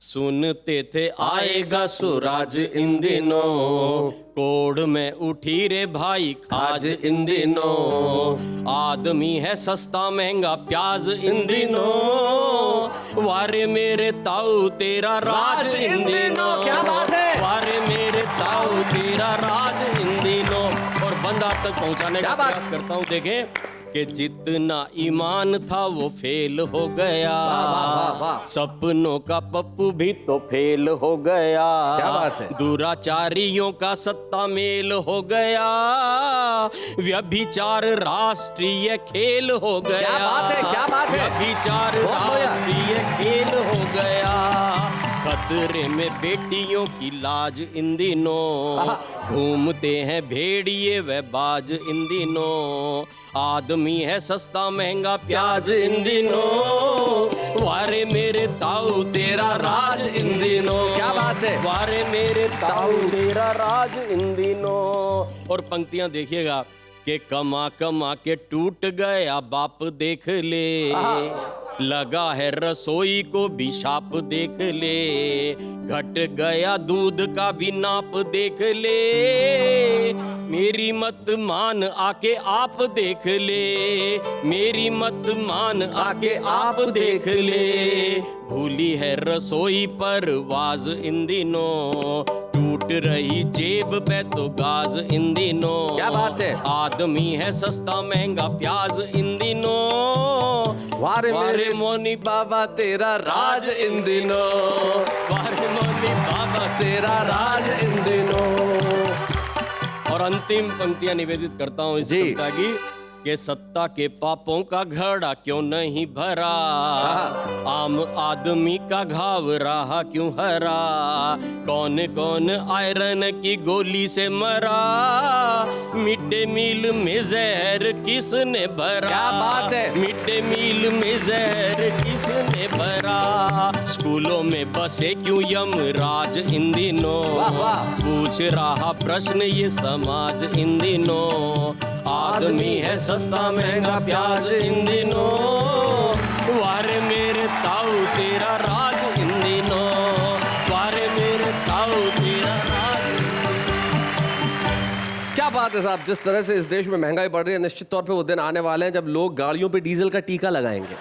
सुनते थे आएगा सूरज इन दिनों, कोड में उठी रे भाई खाज इन दिनों, आदमी है सस्ता महंगा प्याज इन दिनों, वारे मेरे ताऊ तेरा राज इन दिनों। क्या बात है? वारे मेरे ताऊ तेरा राज इन दिनों। और बंदा तक पहुंचाने का प्रयास करता हूं, देखें कि जितना ईमान था वो फेल हो गया, सपनों का पप्पू भी तो फेल हो गया। क्या बात है? दुराचारियों का सत्ता मेल हो गया, व्यभिचार राष्ट्रीय खेल हो गया। क्या बात है, क्या बात है? व्यभिचार राष्ट्रीय खेल हो गया, खतरे में बेटियों की लाज इन दिनों, घूमते हैं भेड़िए व बाज इन दिनों, आदमी है सस्ता महंगा प्याज इन दिनों, वारे मेरे ताऊ तेरा राज इन दिनों। क्या बात है? वारे मेरे ताऊ तेरा राज इन दिनों। और पंक्तियां देखिएगा कि कमा कमा के टूट गया बाप देख ले, लगा है रसोई को भी शाप देख ले, घट गया दूध का भी नाप देख ले, मेरी मत मान आके आप देख ले, मेरी मत मान आके आप देख ले, भूली है रसोई पर वाज इन दिनों, टूट रही जेब पे तो गाज इन दिनों। क्या बात है? आदमी है सस्ता महंगा प्याज इन दिनों, वारे मेरे मोनी बाबा तेरा राज इन दिनों, वारे मोनी बाबा तेरा राज इन दिनों। और अंतिम पंक्तियां निवेदित करता हूं इस कविता की कि सत्ता के पापों का घड़ा क्यों नहीं भरा, आम आदमी का घाव रहा क्यों हरा, कौन कौन आयरन की गोली से मरा, मिड डे मील में जहर किसने भरा। क्या बात है। मिड डे मील में जहर किसने भरा, स्कूलों में बसे क्यों यमराज इन दिनों, वाह वाह। पूछ रहा प्रश्न ये समाज इन दिनों, आदमी है सस्ता महंगा प्याज इन दिनों, वारे मेरे ताऊ तेरा राज इन दिनों, वारे मेरे ताऊ तेरा राज। क्या बात है साहब, जिस तरह से इस देश में महंगाई बढ़ रही है, निश्चित तौर पे वो दिन आने वाले हैं जब लोग गाड़ियों पे डीजल का टीका लगाएंगे।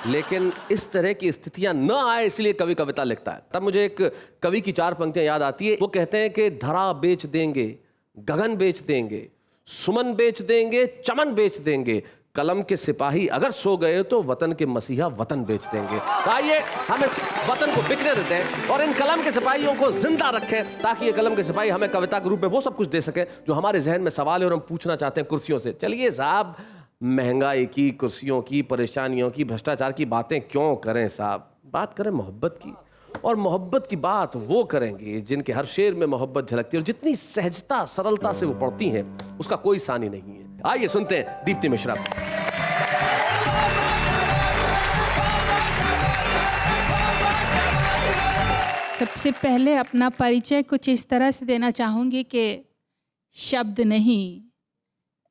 लेकिन इस तरह की स्थितियां न आए इसलिए कवि कविता लिखता है। तब मुझे एक कवि की 4 पंक्तियां याद आती है। वो कहते हैं कि धरा बेच देंगे, गगन बेच देंगे, सुमन बेच देंगे, चमन बेच देंगे, कलम के सिपाही अगर सो गए तो वतन के मसीहा वतन बेच देंगे। तो आइए हम इस वतन को बिखरे देते हैं और इन कलम के सिपाहियों को जिंदा रखें, ताकि ये कलम के सिपाही हमें कविता के रूप में वो सब कुछ दे सके जो हमारे जहन में सवाल है और हम पूछना चाहते हैं कुर्सियों से। चलिए साहब, महंगाई की, कुर्सियों की, परेशानियों की, भ्रष्टाचार की बातें क्यों करें साहब, बात करें मोहब्बत की। और मोहब्बत की बात वो करेंगे जिनके हर शेर में मोहब्बत झलकती है और जितनी सहजता सरलता से वो पढ़ती हैं उसका कोई सानी नहीं है। आइए सुनते हैं दीप्ति मिश्रा। सबसे पहले अपना परिचय कुछ इस तरह से देना चाहूंगी कि शब्द नहीं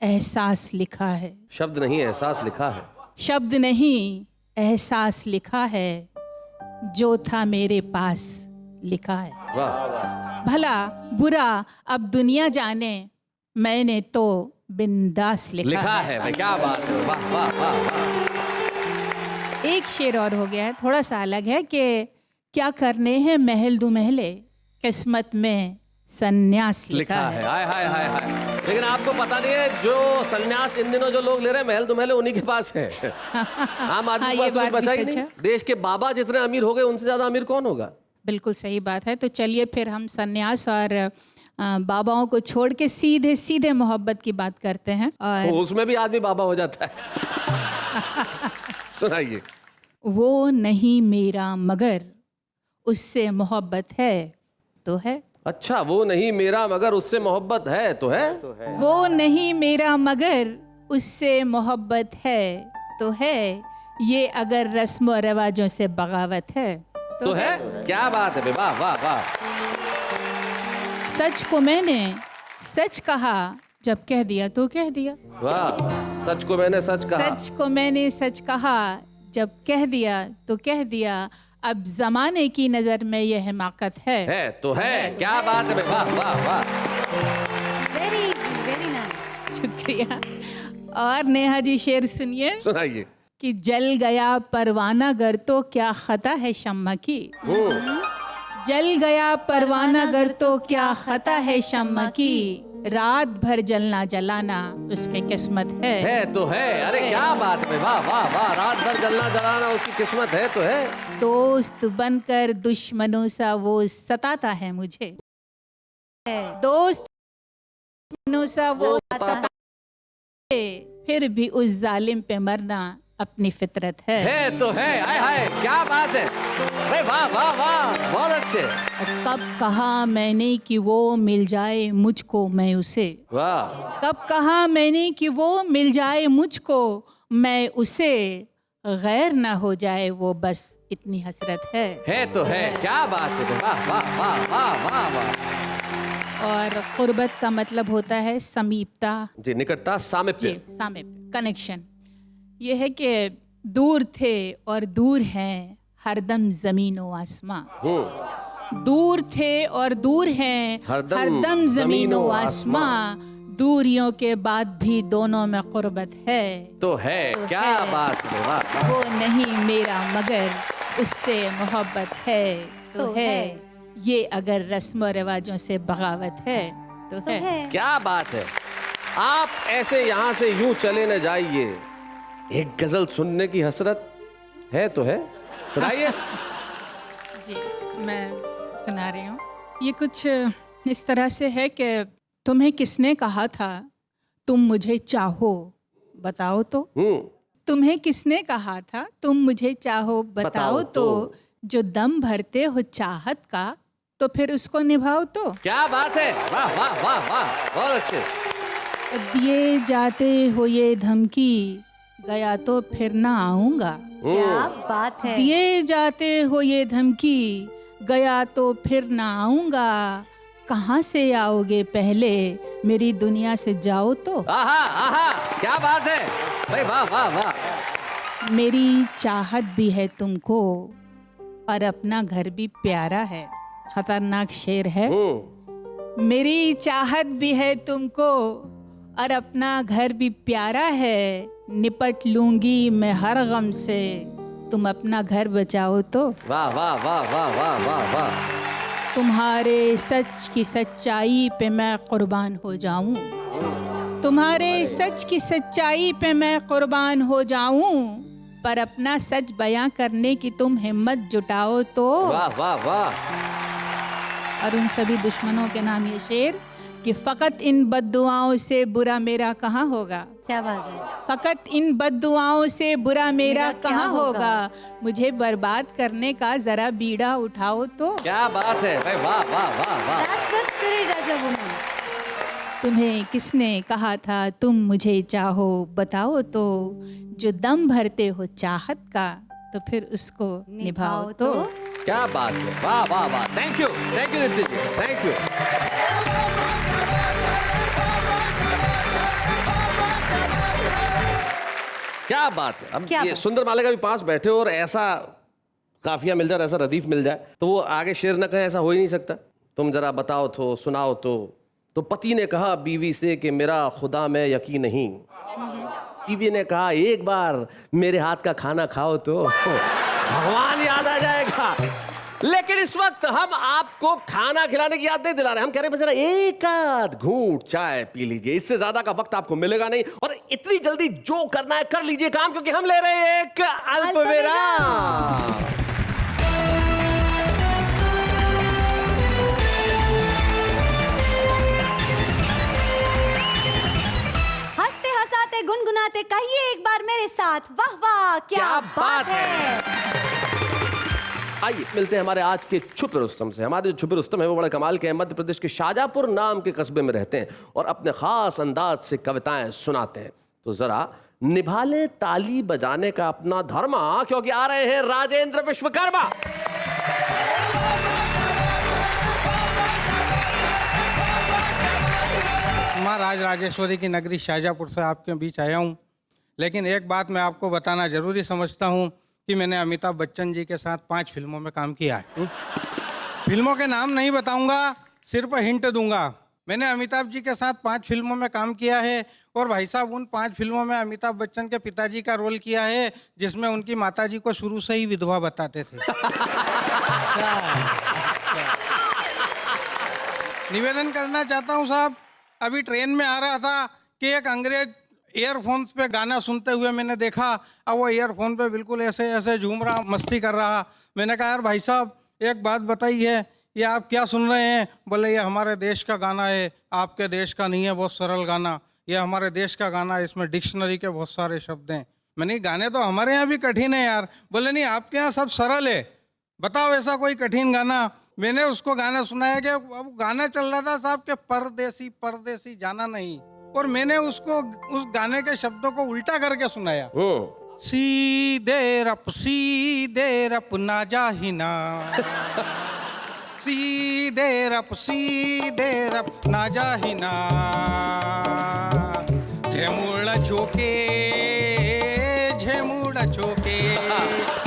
एहसास लिखा है। शब्द नहीं एहसास लिखा है। शब्द नहीं एहसास लिखा है, जो था मेरे पास लिखा है। वाह। भला बुरा अब दुनिया जाने, मैंने तो बिंदास लिखा है। भाई क्या बात है, वाह वाह वाह वाह। एक शेर और हो गया है, थोड़ा सा अलग है कि क्या करने हैं महल दो महले, किस्मत में सन्यास लिखा है। हाय हाय हाय हाय। लेकिन आपको पता नहीं है, जो सन्यास इन दिनों जो लोग ले रहे हैं महल दो महले उन्हीं के पास है। आम आदमी के पास तो कुछ बचा ही नहीं। देश के बाबा जितने अमीर हो गए उनसे ज्यादा अमीर कौन होगा। बिल्कुल सही बात है। तो चलिए फिर हम सन्यास और बाबाओं को छोड़ के सीधे सीधे मोहब्बत की बात करते हैं। और उसमें भी आदमी बाबा हो जाता है। सुनाइए। वो नहीं मेरा मगर उससे मोहब्बत है तो है। अच्छा, वो नहीं मेरा मगर उससे मोहब्बत है तो है। वो नहीं मेरा मगर उससे मोहब्बत है तो है, ये अगर रस्म और रिवाजों से बगावत है तो है। क्या बात है, वाह वाह वाह। सच को मैंने सच कहा, जब कह दिया तो कह दिया। वाह। सच को मैंने सच कहा। सच को मैंने सच कहा, जब कह दिया तो कह दिया, अब जमाने की नजर में यह हिमाकत है तो है। क्या बात है, वाह वाह वाह। Very nice. शुक्रिया। और नेहा जी शेर सुनिए। सुनाइए। कि जल गया परवाना गर तो क्या खता है शम्मा की, जल गया परवाना गर तो क्या खता है शम्मा की, रात भर जलना जलाना उसकी किस्मत है तो है। अरे क्या बात है, वाह वाह वाह। रात भर जलना जलाना उसकी किस्मत है तो है। दोस्त बनकर दुश्मनों सा वो सताता है मुझे, दोस्त दुश्मनों सा वो सताता है, फिर भी उस जालिम पे मरना अपनी फितरत है तो है। हाय हाय, क्या बात है। अरे वाह वाह वाह, बहुत अच्छे। कब कहा मैंने कि वो मिल जाए मुझको मैं उसे, वाह। कब कहा मैंने कि वो मिल जाए मुझको मैं उसे, गैर ना हो जाए वो बस इतनी हसरत है तो है। क्या बात है, वाह वाह वाह वाह वाह वाह। और कुर्बत का मतलब होता है समीपता जी, निकटता, सामीप्य। सामीप्य, कनेक्शन। ये है कि दूर थे और दूर हैं हरदम जमीन व आसमां, दूर थे और दूर हैं हरदम जमीन व आसमां, दूरियों के बाद भी दोनों में कुर्बत है तो है। क्या बात है, वाह। वो नहीं मेरा मगर उससे मोहब्बत है तो है, ये अगर रस्म और रिवाजों से बगावत है तो है। क्या बात है। आप ऐसे यहाँ से यूं चले न जाइए, एक गजल सुनने की हसरत है तो है। सुनाइए। जी, मैं सुना रही हूँ। ये कुछ इस तरह से है कि तुम्हें किसने कहा था तुम मुझे चाहो बताओ तो। तुम्हें किसने कहा था तुम मुझे चाहो बताओ तो। जो दम भरते हो चाहत का तो फिर उसको निभाओ तो। क्या बात है, वाह वाह वाह वाह, बहुत अच्छे। दिए जाते हो ये धमकी गया तो फिर ना आऊंगा। क्या बात है। दिए जाते हो ये धमकी गया तो फिर ना आऊंगा। कहाँ से आओगे पहले मेरी दुनिया से जाओ तो। आहा आहा, क्या बात है भाई, वाह वाह वाह। मेरी चाहत भी है तुमको और अपना घर भी प्यारा है। खतरनाक शेर है। मेरी चाहत भी है तुमको और अपना घर भी प्यारा है। निपट लूंगी मैं हर गम से तुम अपना घर बचाओ तो। वाह वाह वाह वाह वाह वाह वाह। तुम्हारे सच की सच्चाई पे मैं कुर्बान हो जाऊं। तुम्हारे सच की सच्चाई पे मैं कुर्बान हो जाऊं। पर अपना सच बयां करने की तुम हिम्मत जुटाओ तो। वाह वाह वाह। और उन सभी दुश्मनों के नाम ये शेर कि फकत इन बद्दुआओं से बुरा मेरा कहाँ होगा। क्या बात है। फकत इन बद्दुआओं से बुरा मेरा कहाँ होगा। मुझे बर्बाद करने का जरा बीड़ा उठाओ तो। क्या बात है भाई, वाह वाह वाह वाह। That's the spirit as a woman. तुम्हें किसने कहा था तुम मुझे चाहो बताओ तो। जो दम भरते हो चाहत का तो फिर उसको निभाओ तो। क्या बात है, वाह वाह वाह। Thank you Nitin ji, thank you. क्या बात है। अब ये सुंदर मालिका भी पास बैठे हो और ऐसा काफिया मिल जाए, ऐसा रदीफ मिल जाए तो वो आगे शेर न कहे, ऐसा हो ही नहीं सकता। तुम जरा बताओ तो, सुनाओ तो पति ने कहा बीवी से कि मेरा खुदा में यकीन नहीं। बीवी ने कहा एक बार मेरे हाथ का खाना खाओ तो भगवान याद आ जाएगा। लेकिन इस वक्त हम आपको खाना खिलाने की याद नहीं दिला रहे, हम कह रहे हैं जरा एक आध घूंट चाय पी लीजिए, इससे ज्यादा का वक्त आपको मिलेगा नहीं। और इतनी जल्दी जो करना है कर लीजिए काम, क्योंकि हम ले रहे हैं एक अल्पविराम। हंसते हंसाते गुनगुनाते कहिए एक बार मेरे साथ, वाह वाह क्या बात है। आइए मिलते हैं हमारे आज के छुपे रुस्तम से। हमारे जो छुपे रुस्तम है वो बड़े कमाल के हैं। मध्य प्रदेश के शाजापुर नाम के कस्बे में रहते हैं और अपने खास अंदाज से कविताएं सुनाते हैं। तो जरा निभा ले ताली बजाने का अपना धर्मा, क्योंकि आ रहे हैं राजेंद्र विश्वकर्मा। माँ राज राजेश्वरी की नगरी शाजापुर से आपके बीच आया हूँ। लेकिन एक बात मैं आपको बताना जरूरी समझता हूँ कि मैंने अमिताभ बच्चन जी के साथ 5 फिल्मों में काम किया है। फिल्मों के नाम नहीं बताऊंगा, सिर्फ हिंट दूंगा। मैंने अमिताभ जी के साथ 5 फिल्मों में काम किया है और भाई साहब उन 5 फिल्मों में अमिताभ बच्चन के पिताजी का रोल किया है, जिसमें उनकी माताजी को शुरू से ही विधवा बताते थे। निवेदन करना चाहता हूँ साहब, अभी ट्रेन में आ रहा था कि एक अंग्रेज ईयरफोन्स पे गाना सुनते हुए मैंने देखा, अब वो ईयरफोन पे बिल्कुल ऐसे ऐसे झूम रहा, मस्ती कर रहा। मैंने कहा यार भाई साहब एक बात बताइए, ये आप क्या सुन रहे हैं? बोले ये हमारे देश का गाना है, आपके देश का नहीं है, बहुत सरल गाना, ये हमारे देश का गाना है, इसमें डिक्शनरी के बहुत सारे शब्द हैं। मैंने गाने तो हमारे यहाँ भी कठिन है यार। बोले नहीं आपके यहाँ सब सरल है, बताओ ऐसा कोई कठिन गाना। मैंने उसको गाना सुनाया कि अब गाना चल रहा था साहब के परदेसी परदेसी जाना नहीं, और मैंने उसको उस गाने के शब्दों को उल्टा करके सुनाया। सीधे रप ना जाहिना, सीधे रप ना जाहिना, झेमुड़ झोके झेमुड़ झोके,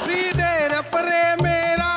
सीधे रप रे मेरा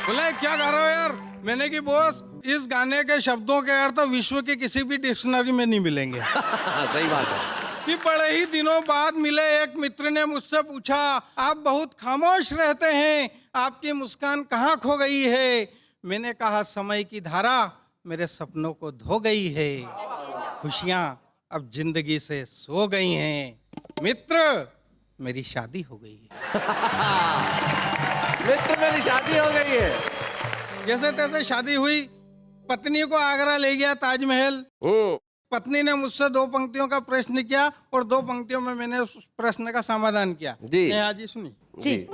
बोले क्या कर रहे हो यार? मैंने कि बॉस इस गाने के शब्दों के अर्थ विश्व के किसी भी डिक्शनरी में नहीं मिलेंगे। सही बात है। कि बड़े ही दिनों बाद मिले एक मित्र ने मुझसे पूछा, आप बहुत खामोश रहते हैं, आपकी मुस्कान कहाँ खो गई है? मैंने कहा, समय की धारा मेरे सपनों को धो गई है, खुशियाँ अब जिंदगी से सो गई हैं। मित्र, मेरी शादी हो गई है। मित्र, मेरी शादी हो गई है। जैसे तैसे शादी हुई, पत्नी को आगरा ले गया ताजमहल। पत्नी ने मुझसे 2 पंक्तियों का प्रश्न किया और 2 पंक्तियों में मैंने उस प्रश्न का समाधान किया। जी जी सुनिए जी।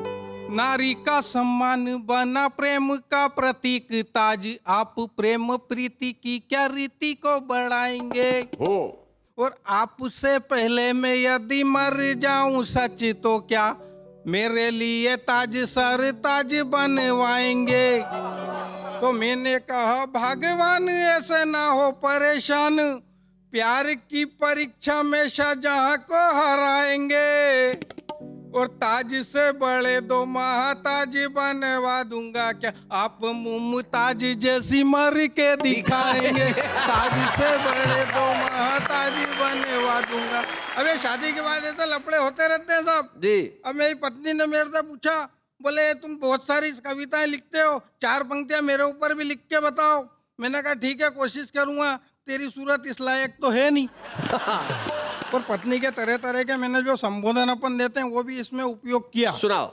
नारी का सम्मान बना प्रेम का प्रतीक ताज, आप प्रेम प्रीति की क्या रीति को बढ़ाएंगे? और आपसे पहले मैं यदि मर जाऊं सच तो क्या मेरे लिए ताज सर ताज बनवाएंगे? तो मैंने कहा, भगवान ऐसे ना हो परेशान, प्यार की परीक्षा में शाहजहां को हराएंगे और ताज से बड़े 2 महाताज बनवा दूंगा क्या आप मुमताज जैसी मर के दिखाएंगे? ताज से बड़े 2 महाताज बनवा दूंगा। अब ये शादी के बाद ऐसे लफड़े होते रहते हैं साहब जी। अब मेरी पत्नी ने मेरे से पूछा, बोले तुम बहुत सारी कविताएं लिखते हो, 4 पंक्तियां मेरे ऊपर भी लिख के बताओ। मैंने कहा ठीक है, कोशिश करूंगा, तेरी सूरत इस लायक तो है नहीं। और पत्नी के तरह तरह के मैंने जो संबोधन अपन देते हैं वो भी इसमें उपयोग किया। सुनाओ।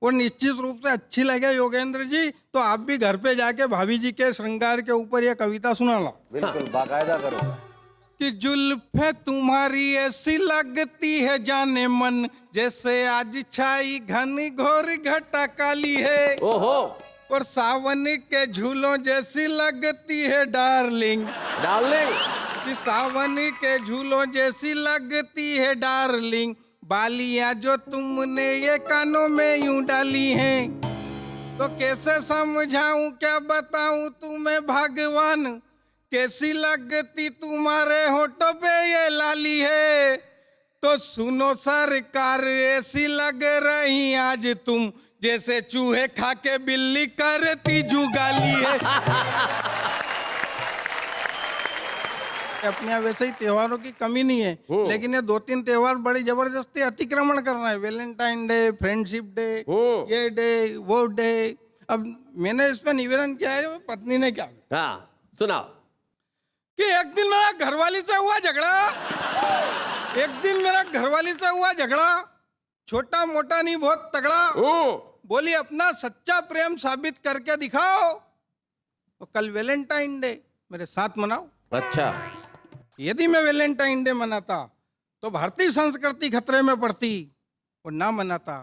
और निश्चित रूप से अच्छी लगे योगेंद्र जी तो आप भी घर पे जाके भाभी जी के श्रृंगार के ऊपर ये कविता सुना लो। बिल्कुल बाकायदा करो। कि जुल्फे तुम्हारी ऐसी लगती है जाने मन, जैसे आज छाई घन घोर घटा काली है। ओहो। और सावन के झूलों जैसी लगती है डार्लिंग। डार्लिंग। कि सावन के झूलों जैसी लगती है डार्लिंग, बालियां जो तुमने ये कानों में यूं डाली हैं, तो कैसे समझाऊं क्या बताऊं तुम्हें भगवान, कैसी लगती तुम्हारे होठों पे ये लाली है। तो सुनो सरकार, ऐसी लग रही आज तुम जैसे चूहे खा के बिल्ली करती जुगाली है। अपने यहाँ वैसे ही त्योहारों की कमी नहीं है, लेकिन ये 2-3 त्योहार बड़ी जबरदस्ती अतिक्रमण कर रहे हैं। वैलेंटाइन डे, फ्रेंडशिप डे, ये डे, वो डे। अब मैंने इस पर निवेदन किया है, पत्नी ने क्या, हाँ सुनाओ। कि एक दिन मेरा घरवाली से हुआ झगड़ा, छोटा मोटा नहीं बहुत तगड़ा। बोली अपना सच्चा प्रेम साबित करके दिखाओ, तो कल वैलेंटाइन डे मेरे साथ मनाओ। अच्छा। यदि मैं वैलेंटाइन डे मनाता तो भारतीय संस्कृति खतरे में पड़ती, और ना मनाता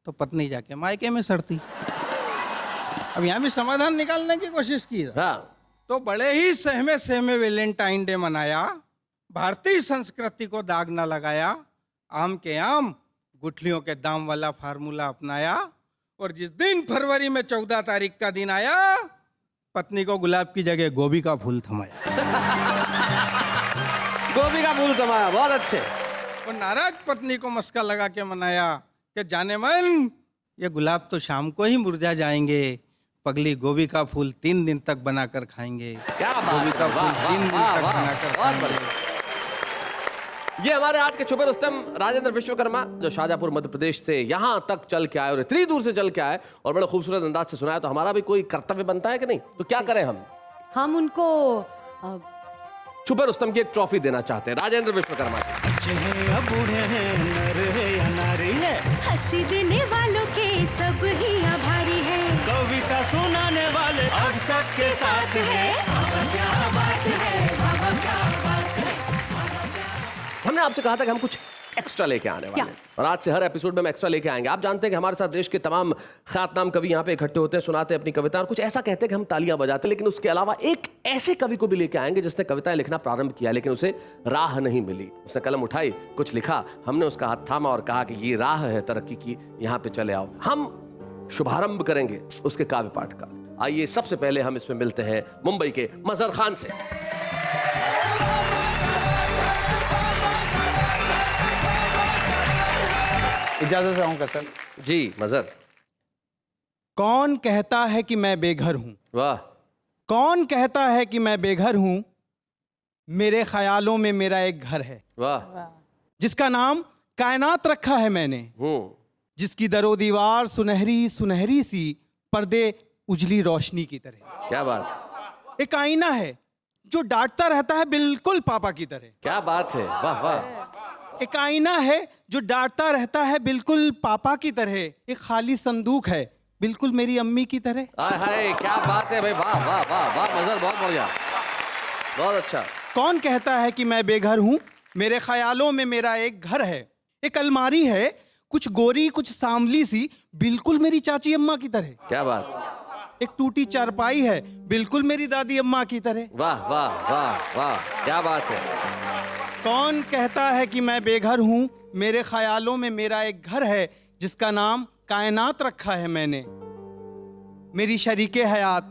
तो पत्नी जाके मायके में सड़ती। अब यहाँ भी समाधान निकालने की कोशिश की। हाँ। तो बड़े ही सहमे वैलेंटाइन डे मनाया, भारतीय संस्कृति को दाग ना लगाया, आम के आम गुठलियों के दाम वाला फार्मूला अपनाया, और जिस दिन फरवरी में 14 तारीख का दिन आया, पत्नी को गुलाब की जगह गोभी का फूल थमाया। गोभी का फूल थमाया, बहुत अच्छे। और नाराज पत्नी को मस्का लगा के मनाया कि जाने मन, ये गुलाब तो शाम को ही मुरझा जाएंगे, पगली गोभी का फूल 3 दिन तक बनाकर खाएंगे। क्या बात, गोभी का फूल 3 दिन तक बनाकर खाएंगे। ये हमारे आज के छुपे रुस्तम राजेंद्र विश्वकर्मा, जो शाहजहांपुर मध्य प्रदेश से यहाँ तक चल के आए और इतनी दूर से चल के आए और बड़े खूबसूरत अंदाज से सुनाया, तो हमारा भी कोई कर्तव्य बनता है कि नहीं? तो क्या करें हम उनको छुपे रुस्तम की एक ट्रॉफी देना चाहते हैं राजेंद्र विश्वकर्मा को। बूढ़े हैं, नर है या नारी है, हंसी देने वालों के सब ही आभारी है, कविता सुनाने वाले अब सबके साथ है। क्या बात है, क्या बात है। हमने आपसे कहा था कि हम कुछ एक्स्ट्रा लेके आने वाले हैं, और आज से हर एपिसोड में हम एक्स्ट्रा लेके आएंगे। आप जानते हैं कि हमारे साथ देश के तमाम ख्यातनाम कवि यहाँ पे इकट्ठे होते हैं, सुनाते हैं अपनी कविता, और कुछ ऐसा कहते हैं कि हम तालियां बजाते हैं। लेकिन उसके अलावा एक ऐसे कवि को भी लेके आएंगे जिसने कविताएं लिखना प्रारंभ किया, लेकिन उसे राह नहीं मिली। उसने कलम उठाई, कुछ लिखा, हमने उसका हाथ थामा और कहा कि ये राह है तरक्की की, यहाँ पे चले आओ। हम शुभारंभ करेंगे उसके काव्य पाठ का। आइए सबसे पहले हम इसमें मिलते हैं मुंबई के मजहर खान से। इजाजत चाहूंगा सर। जी मजहर। कौन कहता है कि मैं बेघर हूं? वाह। कौन कहता है कि मैं बेघर हूं? मेरे ख्यालों में मेरा एक घर है। वाह। जिसका नाम कायनात रखा है मैंने, जिसकी दरो दीवार सुनहरी सुनहरी सी, पर्दे उजली रोशनी की तरह। क्या बात। एक आईना है जो डांटता रहता है बिल्कुल पापा की तरह। क्या बात है, वाह वाह। एक आईना है जो डांटता रहता है बिल्कुल पापा की तरह। एक खाली संदूक है बिल्कुल मेरी अम्मी की तरह। हाय हाय, क्या बात है भाई, वाह वाह वाह वाह, मजर, बहुत बढ़िया, बहुत अच्छा। कौन कहता है कि मैं बेघर हूँ, मेरे ख्यालों में मेरा एक घर है। एक अलमारी है कुछ गोरी कुछ सांवली सी, बिल्कुल मेरी चाची अम्मा की तरह। क्या बात। एक टूटी चारपाई है बिल्कुल मेरी दादी अम्मा की तरह। वाह वाह वाह वाह, क्या बात है। कौन कहता है कि मैं बेघर हूँ, मेरे ख्यालों में मेरा एक घर है, जिसका नाम कायनात रखा है मैंने। मेरी शरीके हयात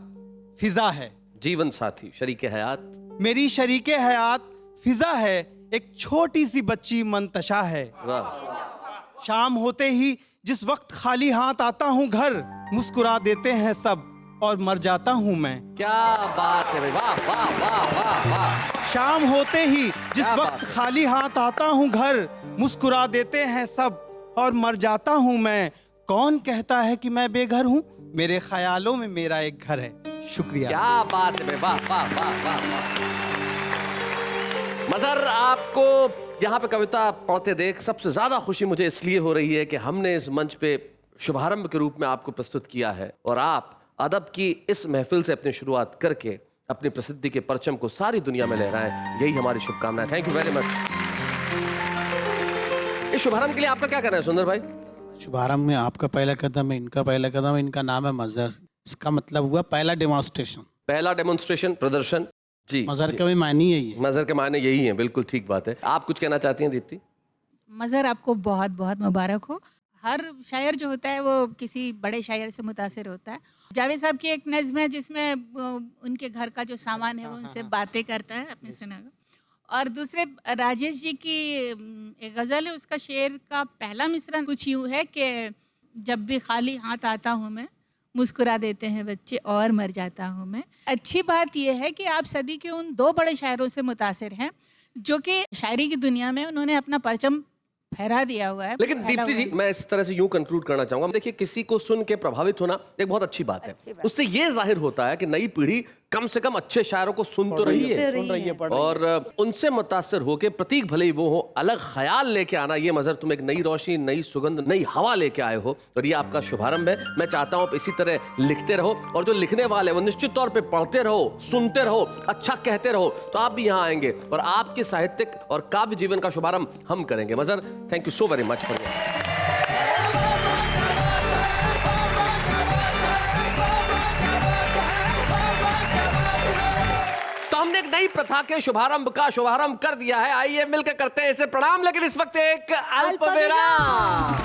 फिजा है। जीवन साथी, शरीके हयात। मेरी शरीके हयात फिजा है, एक छोटी सी बच्ची मंतशा है। वाह। शाम होते ही जिस वक्त खाली हाथ आता हूँ घर, मुस्कुरा देते हैं सब और मर जाता हूँ मैं। क्या बात है भाई, वाह वाह वाह वाह वाह। शाम होते ही जिस वक्त खाली हाथ आता हूँ घर, मुस्कुरा देते हैं सब और मर जाता हूँ मैं। कौन कहता है कि मैं बेघर हूँ, मेरे ख्यालों में मेरा एक घर है। शुक्रिया। क्या बात है भाई, वाह वाह वाह वाह वाह। मजर, आपको यहाँ पे कविता पढ़ते देख सबसे ज्यादा खुशी मुझे इसलिए हो रही है कि हमने इस मंच पे शुभारंभ के रूप में आपको प्रस्तुत किया है और आप अदब की इस महफिल से अपनी शुरुआत करके अपनी प्रसिद्धि के परचम को सारी दुनिया में लहराएं, यही हमारी शुभकामनाएं। Thank you very much. इस शुभारंभ के लिए आपका क्या कहना है सुंदर भाई? शुभारंभ में आपका पहला कदम है, इनका पहला कदम है, इनका नाम है मजर। इसका मतलब हुआ पहला डेमोन्स्ट्रेशन, पहला डेमोन्स्ट्रेशन, प्रदर्शन। जी, मजर का भी मायने यही है। मजर के मायने यही है, बिल्कुल ठीक बात है। आप कुछ कहना चाहती हैं दीप्ति? मजर, आपको बहुत बहुत मुबारक हो। हर शायर जो होता है वो किसी बड़े शायर से मुतासिर होता है। जावेद साहब की एक नज़्म है जिसमें उनके घर का जो सामान है वो उनसे बातें करता है अपने सुना। और दूसरे राजेश जी की एक गज़ल है, उसका शेर का पहला मिसरा कुछ यूँ है कि जब भी खाली हाथ आता हूँ मैं, मुस्कुरा देते हैं बच्चे और मर जाता हूँ मैं। अच्छी बात यह है कि आप सदी के उन दो बड़े शायरों से मुतासिर हैं जो कि शायरी की दुनिया में उन्होंने अपना परचम फहरा दिया हुआ है। लेकिन दीप्ति जी, मैं इस तरह से यूं कंक्लूड करना चाहूंगा, देखिए किसी को सुन के प्रभावित होना एक बहुत अच्छी बात है। उससे ये जाहिर होता है कि नई पीढ़ी कम से कम अच्छे शायरों को सुन तो रही है और उनसे मुतासिर होके प्रतीक भले ही वो हो, अलग ख्याल लेके आना। ये मजर तुम एक नई रोशनी, नई सुगंध, नई हवा लेके आए हो और ये आपका शुभारंभ है। मैं चाहता हूँ आप इसी तरह लिखते रहो और जो लिखने वाले वो निश्चित तौर पे पढ़ते रहो, सुनते रहो, अच्छा कहते रहो, तो आप भी यहाँ आएंगे और आपके साहित्यिक और काव्य जीवन का शुभारंभ हम करेंगे। मजर, thank you so very much for हमने एक नई प्रथा के शुभारंभ का शुभारंभ कर दिया है। आइए मिलकर करते हैं इसे प्रणाम। लेकिन इस वक्त एक अल्प विराम।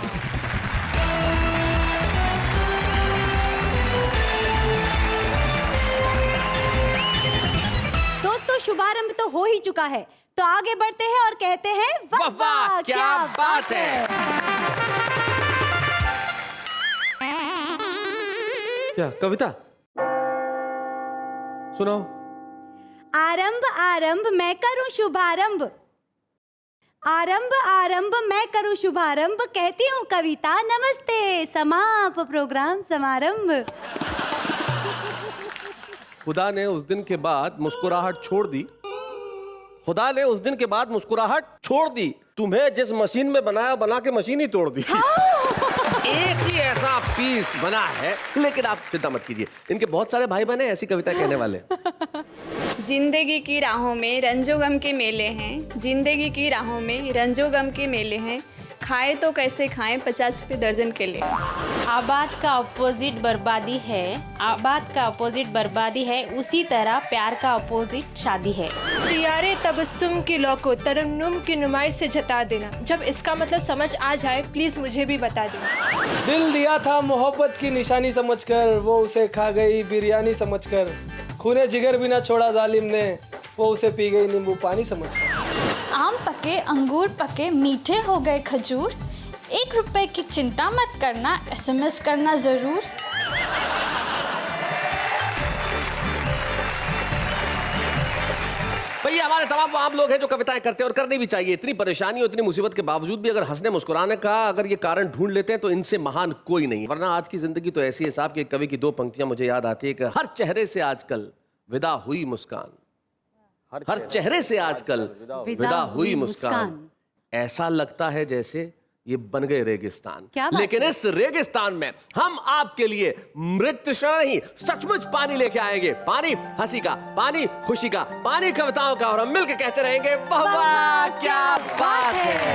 दोस्तों, शुभारंभ तो हो ही चुका है, तो आगे बढ़ते हैं और कहते हैं वाह वाह क्या बात है। क्या कविता सुनाओ? आरंभ आरंभ मैं करूं शुभारंभ, आरंभ आरंभ मैं करूं शुभारंभ, कहती हूँ कविता नमस्ते, समाप प्रोग्राम समारंभ। खुदा ने उस दिन के बाद मुस्कुराहट छोड़ दी, खुदा ने उस दिन के बाद मुस्कुराहट छोड़ दी, तुम्हें जिस मशीन में बनाया बना के मशीन ही तोड़ दी। एक ही ऐसा पीस बना है, लेकिन आप चिंता मत कीजिए, इनके बहुत सारे भाई बहन ऐसी कविता कहने वाले। जिंदगी की राहों में रंजो गम के मेले हैं, जिंदगी की राहों में रंजो गम के मेले हैं, खाए तो कैसे खाएं 50 रुपये दर्जन के लिए। आबाद का अपोजिट बर्बादी है, आबाद का अपोजिट बर्बादी है, उसी तरह प्यार का अपोजिट शादी है। तियारे तबस्सुम की लौ को तरन्नुम की नुमाइश से जता देना, जब इसका मतलब समझ आ जाए प्लीज मुझे भी बता देना। दिल दिया था मोहब्बत की निशानी समझकर, वो उसे खा गई बिरयानी समझकर, खूने जिगर भी ना छोड़ा जालिम ने, वो उसे पी गई नींबू पानी समझकर। आम पके अंगूर पके मीठे हो गए खजूर, 1 रुपए की चिंता मत करना, SMS करना जरूर। भाई ये हमारे तमाम वो आम लोग हैं जो कविताएं करते हैं और करनी भी चाहिए। इतनी परेशानी और इतनी मुसीबत के बावजूद भी अगर हंसने मुस्कुराने का अगर ये कारण ढूंढ लेते हैं तो इनसे महान कोई नहीं। वरना आज की जिंदगी तो ऐसी है साहब कि कवि की 2 पंक्तियां मुझे याद आती है कि हर चेहरे से आजकल विदा हुई मुस्कान, हर चेहरे से आजकल विदा हुई मुस्कान, ऐसा लगता है जैसे ये बन गए रेगिस्तान। लेकिन इस रेगिस्तान में हम आपके लिए मृत तृष्णा नहीं सचमुच पानी लेके आएंगे। पानी हंसी का, पानी खुशी का, पानी कविताओं का, और हम मिलकर कहते रहेंगे वाह वाह क्या बात है।